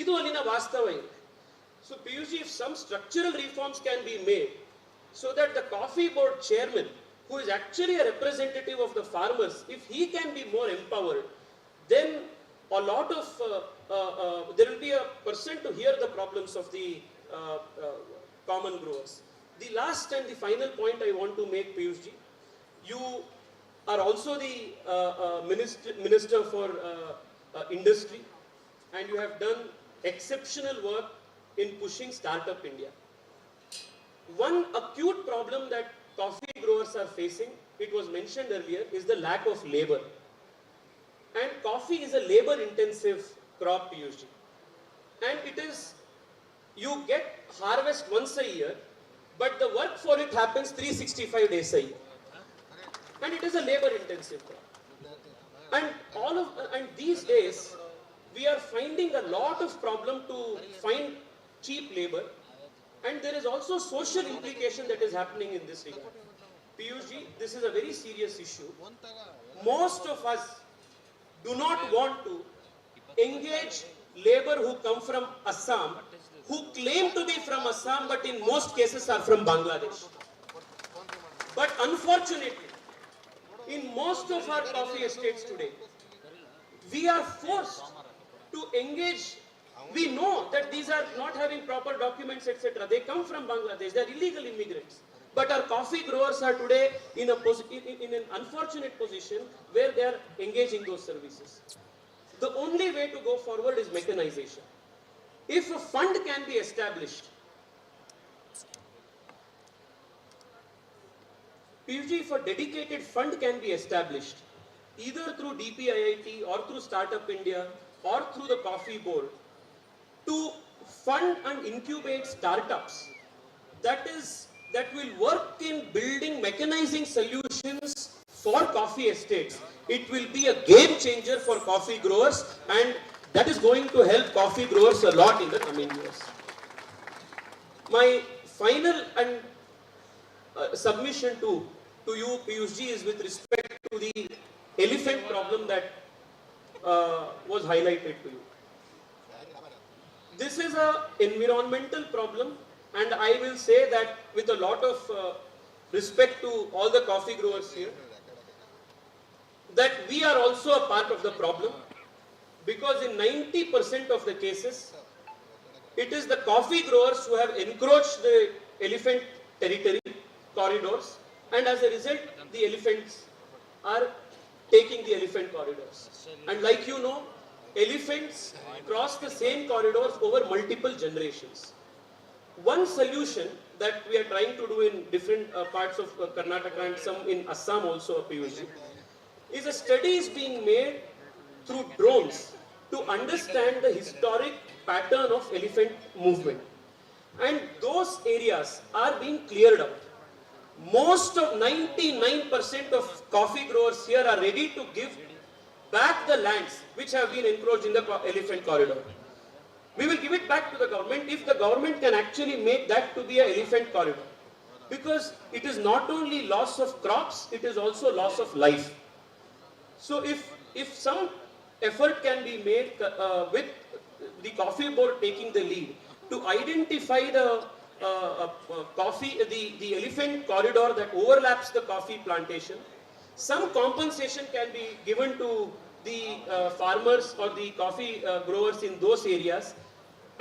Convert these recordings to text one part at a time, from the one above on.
ಇದು ಅಲ್ಲಿನ ವಾಸ್ತವ ಇದೆ. So PUG, if some structural reforms can be made so that the coffee board chairman, who is actually a representative of the farmers, if he can be more empowered, then a lot of there will be a person to hear the problems of the common growers. The last and the final point I want to make, Piyush ji, you are also the minister for industry, and you have done exceptional work in pushing Startup India. One acute problem that coffee growers are facing, it was mentioned earlier, is the lack of labor. And coffee is a labor intensive crop, PUG. And it is, you get harvest once a year, but the work for it happens 365 days a year. And it is a labor intensive crop. And these days, we are finding a lot of problem to find cheap labor, and there is also social implication that is happening in this regard. PUG, this is a very serious issue. Most of us do not want to engage labor who come from Assam, who claim to be from Assam, but in most cases are from Bangladesh. But unfortunately, in most of our coffee estates today, we are forced to engage. We know that these are not having proper documents, etc. They come from Bangladesh. They are illegal immigrants. But our coffee growers are today in an unfortunate position where they are engaging those services. The only way to go forward is mechanization. If a fund can be established, PUG, if a dedicated fund can be established, either through DPIIT or through Startup India or through the Coffee Board, to fund and incubate startups that will work in building mechanizing solutions for coffee estates, it will be a game changer for coffee growers, and that is going to help coffee growers a lot in the coming years. My final and submission to you, Piyush ji, is with respect to the elephant problem that was highlighted to you. This is an environmental problem, and I will say that with a lot of respect to all the coffee growers here, that we are also a part of the problem, because in 90% of the cases, it is the coffee growers who have encroached the elephant territory corridors, and as a result, the elephants are taking the elephant corridors. And like you know, elephants cross the same corridors over multiple generations. One solution that we are trying to do in different parts of Karnataka and some in Assam also, PUG, is a study is being made through drones to understand the historic pattern of elephant movement. And those areas are being cleared out. Most of 99% of coffee growers here are ready to give back the lands which have been encroached in the elephant corridor. We will give it back to the government if the government can actually make that to be an elephant corridor. Because it is not only loss of crops, it is also loss of life. So if some effort can be made with the coffee board taking the lead to identify the the elephant corridor that overlaps the coffee plantation, some compensation can be given to the farmers or the coffee growers in those areas,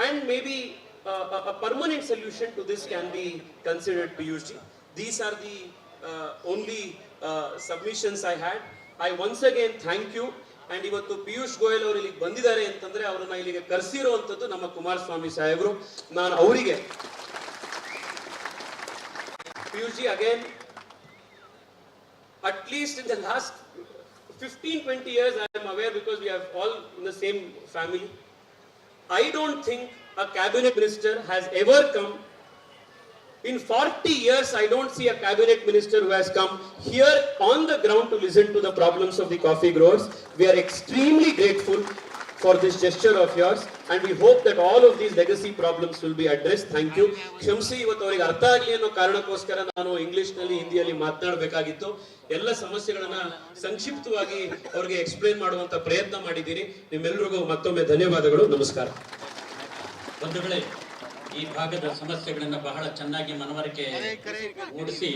and maybe a permanent solution to this can be considered, PUG. These are the only submissions I had. I once again thank you. And ಇವತ್ತು ಪಿಯೂಷ್ ಗೋಯಲ್ ಅವರು ಇಲ್ಲಿಗೆ ಬಂದಿದ್ದಾರೆ ಅಂತಂದ್ರೆ ಅವರನ್ನ ಇಲ್ಲಿಗೆ ಕರೆಸಿರುವಂತದ್ದು ನಮ್ಮ ಕುಮಾರಸ್ವಾಮಿ ಸಾಹೇಬರು. ನಾನು ಅವರಿಗೆ PUG again, at least in the last 15-20 years, I am aware, because we are all in the same family, I don't think a cabinet minister has ever come. In 40 years, I don't see a cabinet minister who has come here on the ground to listen to the problems of the coffee growers. We are extremely grateful for this gesture of yours, and we hope that all of these legacy problems will be addressed. Thank you. ಕ್ಷಮಿಸಿ, ಇವತ್ತು ಅವರಿಗೆ ಅರ್ಥ ಆಗಲಿ ಅನ್ನೋ ಕಾರಣಕ್ಕೋಸ್ಕರ ನಾನು English ನಲ್ಲಿ ಹಿಂದಿಯಲ್ಲಿ ಮಾತನಾಡಬೇಕಾಗಿತ್ತು. ಎಲ್ಲ ಸಮಸ್ಯೆಗಳನ್ನ ಸಂಕ್ಷಿಪ್ತವಾಗಿ ಅವರಿಗೆ ಎಕ್ಸ್ಪ್ಲೇನ್ ಮಾಡುವಂತ ಪ್ರಯತ್ನ ಮಾಡಿದ್ದೀನಿ. ನಿಮ್ಮೆಲ್ಲರಿಗೂ ಮತ್ತೊಮ್ಮೆ ಧನ್ಯವಾದಗಳು. ನಮಸ್ಕಾರ. ಬಂಧುಗಳೇ, ಈ ಭಾಗದ ಸಮಸ್ಯೆಗಳನ್ನು ಬಹಳ ಚೆನ್ನಾಗಿ ಮನವರಿಕೆ ಮೂಡಿಸಿ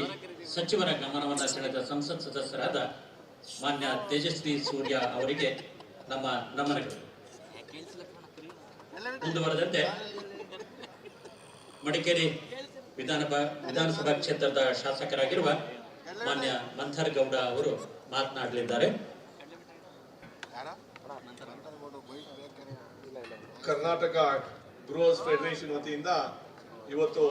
ಸಚಿವರ ಗಮನವನ್ನು ಸೆಳೆದ ಸಂಸತ್ ಸದಸ್ಯರಾದ ಮಾನ್ಯ ತೇಜಸ್ವಿ ಸೂರ್ಯ ಅವರಿಗೆ ನಮ್ಮ ನಮನಗಳು. ಮುಂದುವರೆದಂತೆ ಮಡಿಕೇರಿ ವಿಧಾನಸಭಾ ಕ್ಷೇತ್ರದ ಶಾಸಕರಾಗಿರುವ ಮಾನ್ಯ ಮಂಥರ್ ಗೌಡ ಅವರು ಮಾತನಾಡಲಿದ್ದಾರೆ. ಕರ್ನಾಟಕ ಬ್ರೂವರ್ಸ್ ಫೆಡರೇಷನ್ ವತಿಯಿಂದ ಇವತ್ತು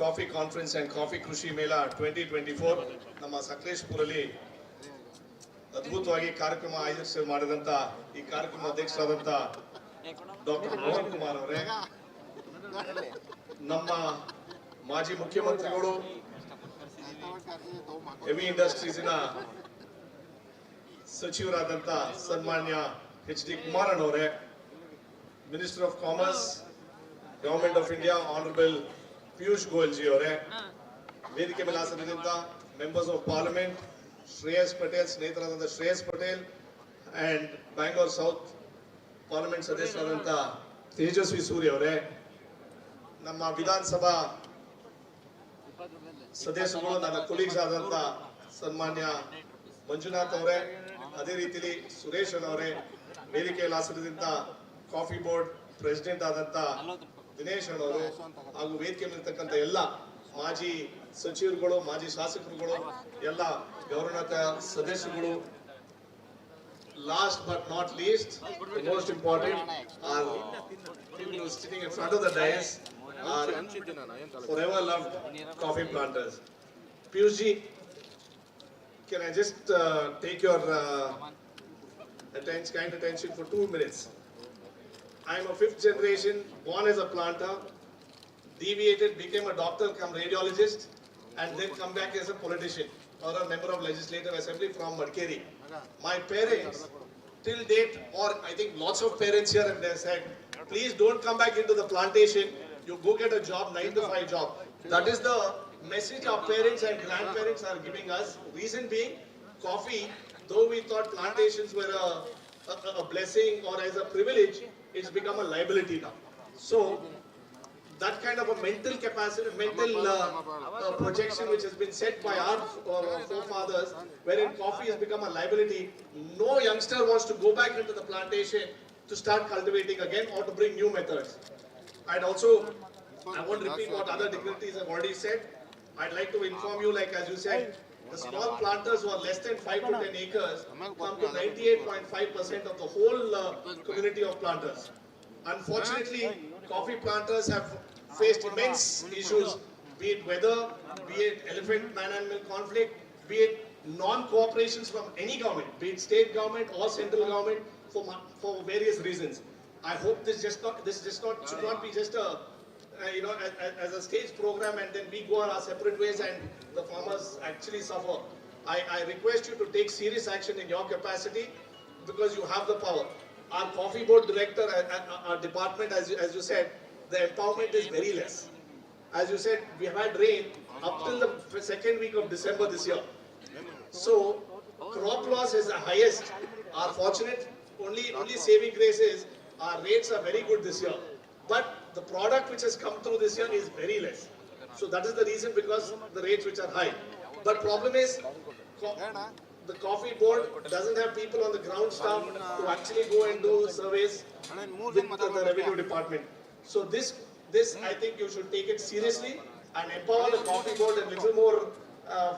ಕಾಫಿ ಕಾನ್ಫರೆನ್ಸ್ ಅಂಡ್ ಕಾಫಿ ಕೃಷಿ ಮೇಳ 2024 ನಮ್ಮ ಸಕಲೇಶ್ಪುರಲ್ಲಿ ಅದ್ಭುತವಾಗಿ ಕಾರ್ಯಕ್ರಮ ಆಯೋಜಿಸಿ ಮಾಡಿದಂತ ಈ ಕಾರ್ಯಕ್ರಮ ಅಧ್ಯಕ್ಷರಾದಂತ ಡಾಕ್ಟರ್ ಮೋಹನ್ ಕುಮಾರ್ ಅವರೇ, ನಮ್ಮ ಮಾಜಿ ಮುಖ್ಯಮಂತ್ರಿಗಳು, ಹೆವಿ ಇಂಡಸ್ಟ್ರೀಸಿನ ಸಚಿವರಾದಂತ ಸನ್ಮಾನ್ಯ ಎಚ್ ಡಿ ಕುಮಾರಣ್ಣವರೇ, minister of commerce, government of India honourable Piyush Goyal ji ಅವರೇ, ವೇದಿಕೆ ಮೇಲೆ ಆಸನದಿಂದ members of parliament Shreyas Patel, ಸ್ನೇಹಿತರಾದಂಥ Shreyas Patel and Bangalore south parliament ಸದಸ್ಯರಾದಂಥ ತೇಜಸ್ವಿ ಸೂರ್ಯ ಅವರೇ, ನಮ್ಮ ವಿಧಾನಸಭಾ ಸದಸ್ಯರು, ನನ್ನ ಕೊಲೀಗ್ಸ್ ಆದಂಥ ಸನ್ಮಾನ್ಯ ಮಂಜುನಾಥ್ ಅವರೇ, ಅದೇ ರೀತಿಯಲ್ಲಿ ಸುರೇಶ್ ಅವರೇ, ವೇದಿಕೆಯಲ್ಲಿ ಆಸನದಿಂದ ಕಾಫಿ ಬೋರ್ಡ್ ಪ್ರೆಸಿಡೆಂಟ್ ಆದಂತ ದಿನೇಶ್ ಅವರು ಹಾಗೂ ವೇದಿಕೆ ಮೇಲಿರ್ತಕ್ಕಂಥ ಎಲ್ಲ ಮಾಜಿ ಸಚಿವರುಗಳು, ಮಾಜಿ ಶಾಸಕರುಗಳು, ಎಲ್ಲ ಗೌರವಾನ್ವಿತ ಸದಸ್ಯರುಗಳು, last but not least the most important are people sitting in front of the dais are forever loved coffee planters. Piyush ji, can I just take your kind attention for 2 minutes? I am a 5th generation, born as a planter, deviated, became a doctor, come radiologist, and then come back as a politician or a member of Legislative Assembly from Madikeri. My parents, till date, or I think lots of parents here have said, please don't come back into the plantation, you go get a job, 9 to 5 job. That is the message our parents and grandparents are giving us. Reason being, coffee, though we thought plantations were a blessing or as a privilege, it's become a liability now. So that kind of a mental capacity, mental projection which has been set by our forefathers, wherein coffee has become a liability, no youngster wants to go back into the plantation to start cultivating again or to bring new methods. I won't repeat what other dignitaries have already said. I'd like to inform you, like as you said, the small planters who are less than 5 to 10 acres come to 98.5% of the whole community of planters. Unfortunately, coffee planters have faced immense issues, be it weather, be it elephant-man-animal conflict, be it non-cooperations from any government, be it state government or central government, for various reasons. I hope this should not be just a as a stage program and then we go our separate ways and the farmers actually suffer. I request you to take serious action in your capacity because you have the power. Our coffee board director and our department, as you said, the empowerment is very less. As you said, we have had rain up till the 2nd week of December this year. So crop loss is the highest. Our fortunate only saving grace is our rates are very good this year. But the product which has come through this year is very less. So that is the reason, because the rates which are high. But problem is, the coffee board doesn't have people on the ground staff to actually go and do surveys with the revenue department. So this I think you should take it seriously and empower the coffee board a little more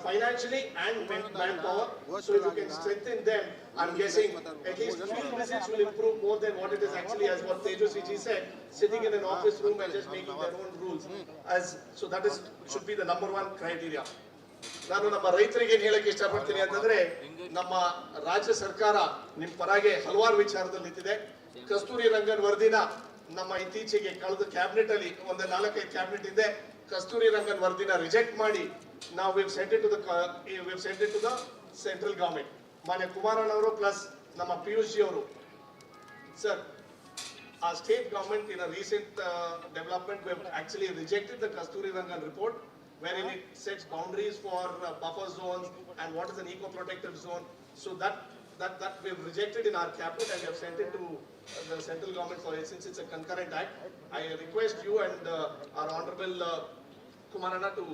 financially and manpower. So if you can strengthen them, I'm guessing at least field visits will improve more than what it is actually, as what Tejasvi ji said, sitting in an office room and just making their own rules. So that should be the number one criteria. ನಾನು ನಮ್ಮ ರೈತರಿಗೆ ಏನು ಹೇಳಕ್ಕೆ ಇಷ್ಟಪಡ್ತೀನಿ ಅಂತಂದ್ರೆ, ನಮ್ಮ ರಾಜ್ಯ ಸರ್ಕಾರ ನಿಮ್ಮ ಪರಾಗೆ ಹಲವಾರು ವಿಚಾರದಲ್ಲಿ ನಿಂತಿದೆ. ಕಸ್ತೂರಿ ರಂಗನ್ ವರದಿನ ನಮ್ಮ ಇತ್ತೀಚೆಗೆ ಕಳೆದ ಕ್ಯಾಬಿನೆಟ್ ಅಲ್ಲಿ ಒಂದು 4-5 ಕ್ಯಾಬಿನೆಟ್ ಇದೆ, ಕಸ್ತೂರಿ ರಂಗನ್ ವರದಿನ ರಿಜೆಕ್ಟ್ ಮಾಡಿ ನಾವು we've sent it to the central government. ಮಾನ್ಯ ಕುಮಾರಣ್ಣ ಅವರು ಪ್ಲಸ್ ನಮ್ಮ ಪಿಯೂಷ್ ಜಿ ಅವರು, sir, our state government in a recent development we have actually rejected the Kasturi Rangan report, wherein it sets boundaries for buffer zones and what is an eco-protective zone. So that that we've rejected in our cabinet and we have sent it to the central government for it, since it's a concurrent act. I request you and our Honorable Kumarana to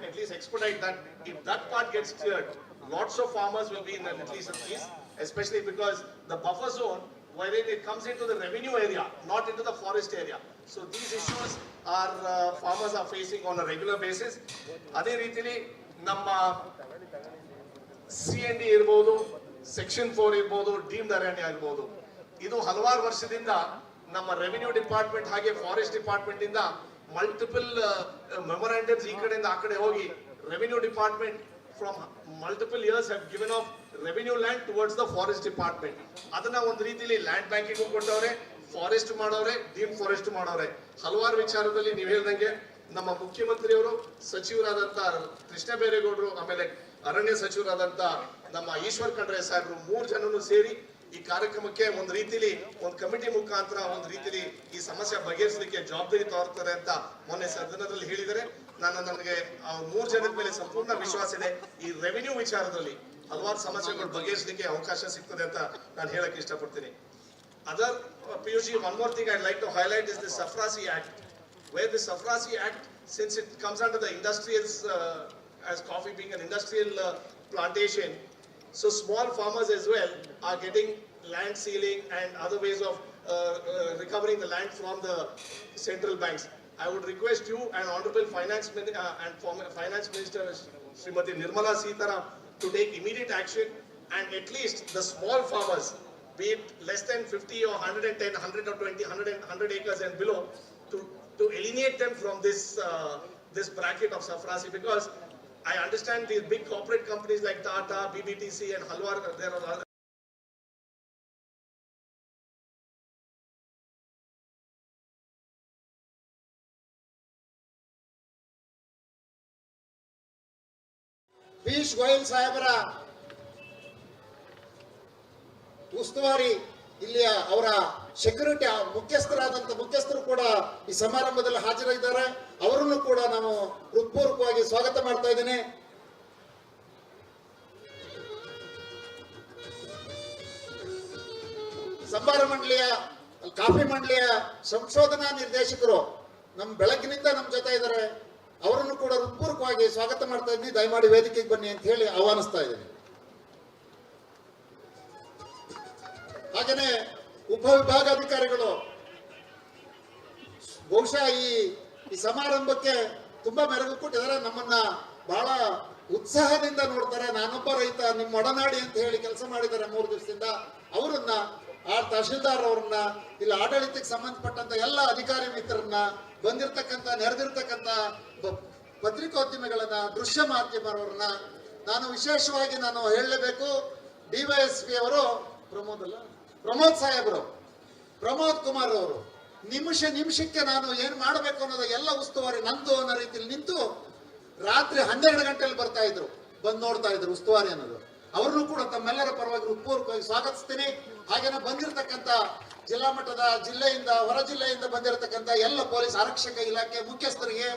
at least expedite that. If that part gets cleared, lots of farmers will be in at least a peace, especially because the buffer zone, wherein it comes into the revenue area, not into the forest area. So these issues our farmers are facing on a regular basis. ಅದೇ ರೀತಿಲಿ ನಮ್ಮ C&D ಇರ್ಬೋದು, section 4 ಇರ್ಬೋದು, deemed ಅರಣ್ಯ ಇರ್ಬೋದು, ಇದು ಹಲವಾರು ವರ್ಷದಿಂದ ನಮ್ಮ ರೆವಿನ್ಯೂ ಡಿಪಾರ್ಟ್ಮೆಂಟ್ ಹಾಗೆ ಫಾರೆಸ್ಟ್ ಡಿಪಾರ್ಟ್ಮೆಂಟ್ ಇಂದ ಮಲ್ಟಿಪಲ್ ಮೆಮೊರಾಂಡಮ್ಸ್ ಈ ಕಡೆಯಿಂದ ಆ ಕಡೆ ಹೋಗಿ revenue department from multiple years have given off revenue land towards the forest department. ಅದನ್ನ ಒಂದು ರೀತಿಲಿ ಲ್ಯಾಂಡ್ ಬ್ಯಾಂಕಿಂಗ್ ಕೊಟ್ಟವ್ರೆ, ಫಾರೆಸ್ಟ್ ಮಾಡವ್ರೆ, ಡೀಮ್ ಫಾರೆಸ್ಟ್ ಮಾಡವ್ರೆ. ಹಲವಾರು ವಿಚಾರದಲ್ಲಿ ನೀವು ಹೇಳ್ದಂಗೆ ನಮ್ಮ ಮುಖ್ಯಮಂತ್ರಿಯವರು, ಸಚಿವರಾದಂತ ಕೃಷ್ಣ ಬೈರೇಗೌಡರು, ಆಮೇಲೆ ಅರಣ್ಯ ಸಚಿವರಾದಂತ ನಮ್ಮ ಈಶ್ವರ್ ಖಂಡ್ರೆ ಸಾಹೇಬರು 3 ಜನನು ಸೇರಿ ಈ ಕಾರ್ಯಕ್ರಮಕ್ಕೆ ಒಂದು ರೀತಿಲಿ ಒಂದು ಕಮಿಟಿ ಮುಖಾಂತರ ಒಂದು ರೀತಿಲಿ ಈ ಸಮಸ್ಯೆ ಬಗೆಹರಿಸಲಿಕ್ಕೆ ಜವಾಬ್ದಾರಿ ತೋರ್ತಾರೆ ಅಂತ ಮೊನ್ನೆ ಸದನದಲ್ಲಿ ಹೇಳಿದರೆ, ನನಗೆ 3 ಜನದ ಮೇಲೆ ಸಂಪೂರ್ಣ ವಿಶ್ವಾಸ ಇದೆ. ಈ ರೆವಿನ್ಯೂ ವಿಚಾರದಲ್ಲಿ ಹಲವಾರು ಸಮಸ್ಯೆಗಳು ಬಗೆಹರಿಸಲಿಕ್ಕೆ ಅವಕಾಶ ಸಿಗ್ತದೆ ಅಂತ ನಾನು ಹೇಳಕ್ ಇಷ್ಟಪಡ್ತೀನಿ. Other PUG, one more thing I'd like to highlight is the Safrasi Act, where the Safrasi Act, since it comes under the industrials, as coffee being an industrial plantation, so small farmers as well are getting land sealing and other ways of recovering the land from the central banks. I would request you and Honorable Finance Minister Srimati Nirmala Sitaram to take immediate action, and at least the small farmers, be it less than 50 or 110, 120, 100 acres and below, to alienate them from this bracket of Safrasi, because I understand these big corporate companies like Tata, BBTC and Halwar, there are other Piyush Goyal ಸಾಹೇಬರ ಉಸ್ತುವಾರಿ ಇಲ್ಲಿಯ ಅವರ security ಮುಖ್ಯಸ್ಥರು ಕೂಡ ಈ ಸಮಾರಂಭದಲ್ಲಿ ಹಾಜರಿದ್ದಾರೆ. ಅವರನ್ನು ಕೂಡ ನಾನು ಹೃತ್ಪೂರ್ವಕವಾಗಿ ಸ್ವಾಗತ ಮಾಡ್ತಾ ಇದ್ದೇನೆ. ಸಂಬಾರ ಮಂಡಳಿಯ ಕಾಫಿ ಮಂಡಳಿಯ ಸಂಶೋಧನಾ ನಿರ್ದೇಶಕರು ನಮ್ಮ ಬೆಳಗ್ಗಿನಿಂದ ನಮ್ಮ ಜೊತೆ ಇದ್ದಾರೆ. ಅವರನ್ನು ಕೂಡ ಹೃತ್ಪೂರ್ವಕವಾಗಿ ಸ್ವಾಗತ ಮಾಡ್ತಾ ಇದ್ದೀನಿ. ದಯಮಾಡಿ ವೇದಿಕೆಗೆ ಬನ್ನಿ ಅಂತ ಹೇಳಿ ಆಹ್ವಾನಿಸ್ತಾ ಇದ್ದೀನಿ. ಹಾಗೇನೆ ಉಪವಿಭಾಗಾಧಿಕಾರಿಗಳು ಬಹುಶಃ ಈ ಸಮಾರಂಭಕ್ಕೆ ತುಂಬಾ ಮೆರುಗು ಕೊಟ್ಟಿದ್ದಾರೆ. ನಮ್ಮನ್ನ ಬಹಳ ಉತ್ಸಾಹದಿಂದ ನೋಡ್ತಾರೆ. ನಾನೊಬ್ಬ ರೈತ, ನಿಮ್ಮ ಒಡನಾಡಿ ಅಂತ ಹೇಳಿ ಕೆಲಸ ಮಾಡಿದ್ದಾರೆ 3 ದಿವಸದಿಂದ. ಅವರನ್ನ ತಹಶೀಲ್ದಾರ್ ಅವರನ್ನ, ಇಲ್ಲಿ ಆಡಳಿತಕ್ಕೆ ಸಂಬಂಧಪಟ್ಟಂತ ಎಲ್ಲ ಅಧಿಕಾರಿ ಮಿತ್ರರನ್ನ, ಬಂದಿರತಕ್ಕಂತ ನೆರೆದಿರ್ತಕ್ಕಂತ ಪತ್ರಿಕೋದ್ಯಮಿಗಳನ್ನ, ದೃಶ್ಯ ಮಾಧ್ಯಮರವರನ್ನ ನಾನು ವಿಶೇಷವಾಗಿ ಹೇಳಲೇಬೇಕು. DYSP ಅವರು ಪ್ರಮೋದ್ ಸಾಹೇಬರು, ಪ್ರಮೋದ್ ಕುಮಾರ್ ಅವರು ನಿಮಿಷಕ್ಕೆ ನಾನು ಏನ್ ಮಾಡಬೇಕು ಅನ್ನೋದು ಎಲ್ಲ ಉಸ್ತುವಾರಿ ನಂದು ಅನ್ನೋ ರೀತಿಯಲ್ಲಿ ನಿಂತು ರಾತ್ರಿ 12 ಗಂಟೆಯಲ್ಲಿ ಬರ್ತಾ ಇದ್ರು, ಬಂದು ನೋಡ್ತಾ ಇದ್ರು ಉಸ್ತುವಾರಿ ಅನ್ನೋದು. ಅವ್ರನ್ನೂ ಕೂಡ ತಮ್ಮೆಲ್ಲರ ಪರವಾಗಿ ಹೃತ್ಪೂರ್ವಕವಾಗಿ ಸ್ವಾಗತಿಸ್ತೀನಿ. ಹಾಗೇನೆ ಬಂದಿರತಕ್ಕಂತ ಜಿಲ್ಲಾ ಮಟ್ಟದ, ಜಿಲ್ಲೆಯಿಂದ, ಹೊರ ಜಿಲ್ಲೆಯಿಂದ ಬಂದಿರತಕ್ಕಂತ ಎಲ್ಲ ಪೊಲೀಸ್ ಆರಕ್ಷಕ ಇಲಾಖೆ ಮುಖ್ಯಸ್ಥರಿಗೆ,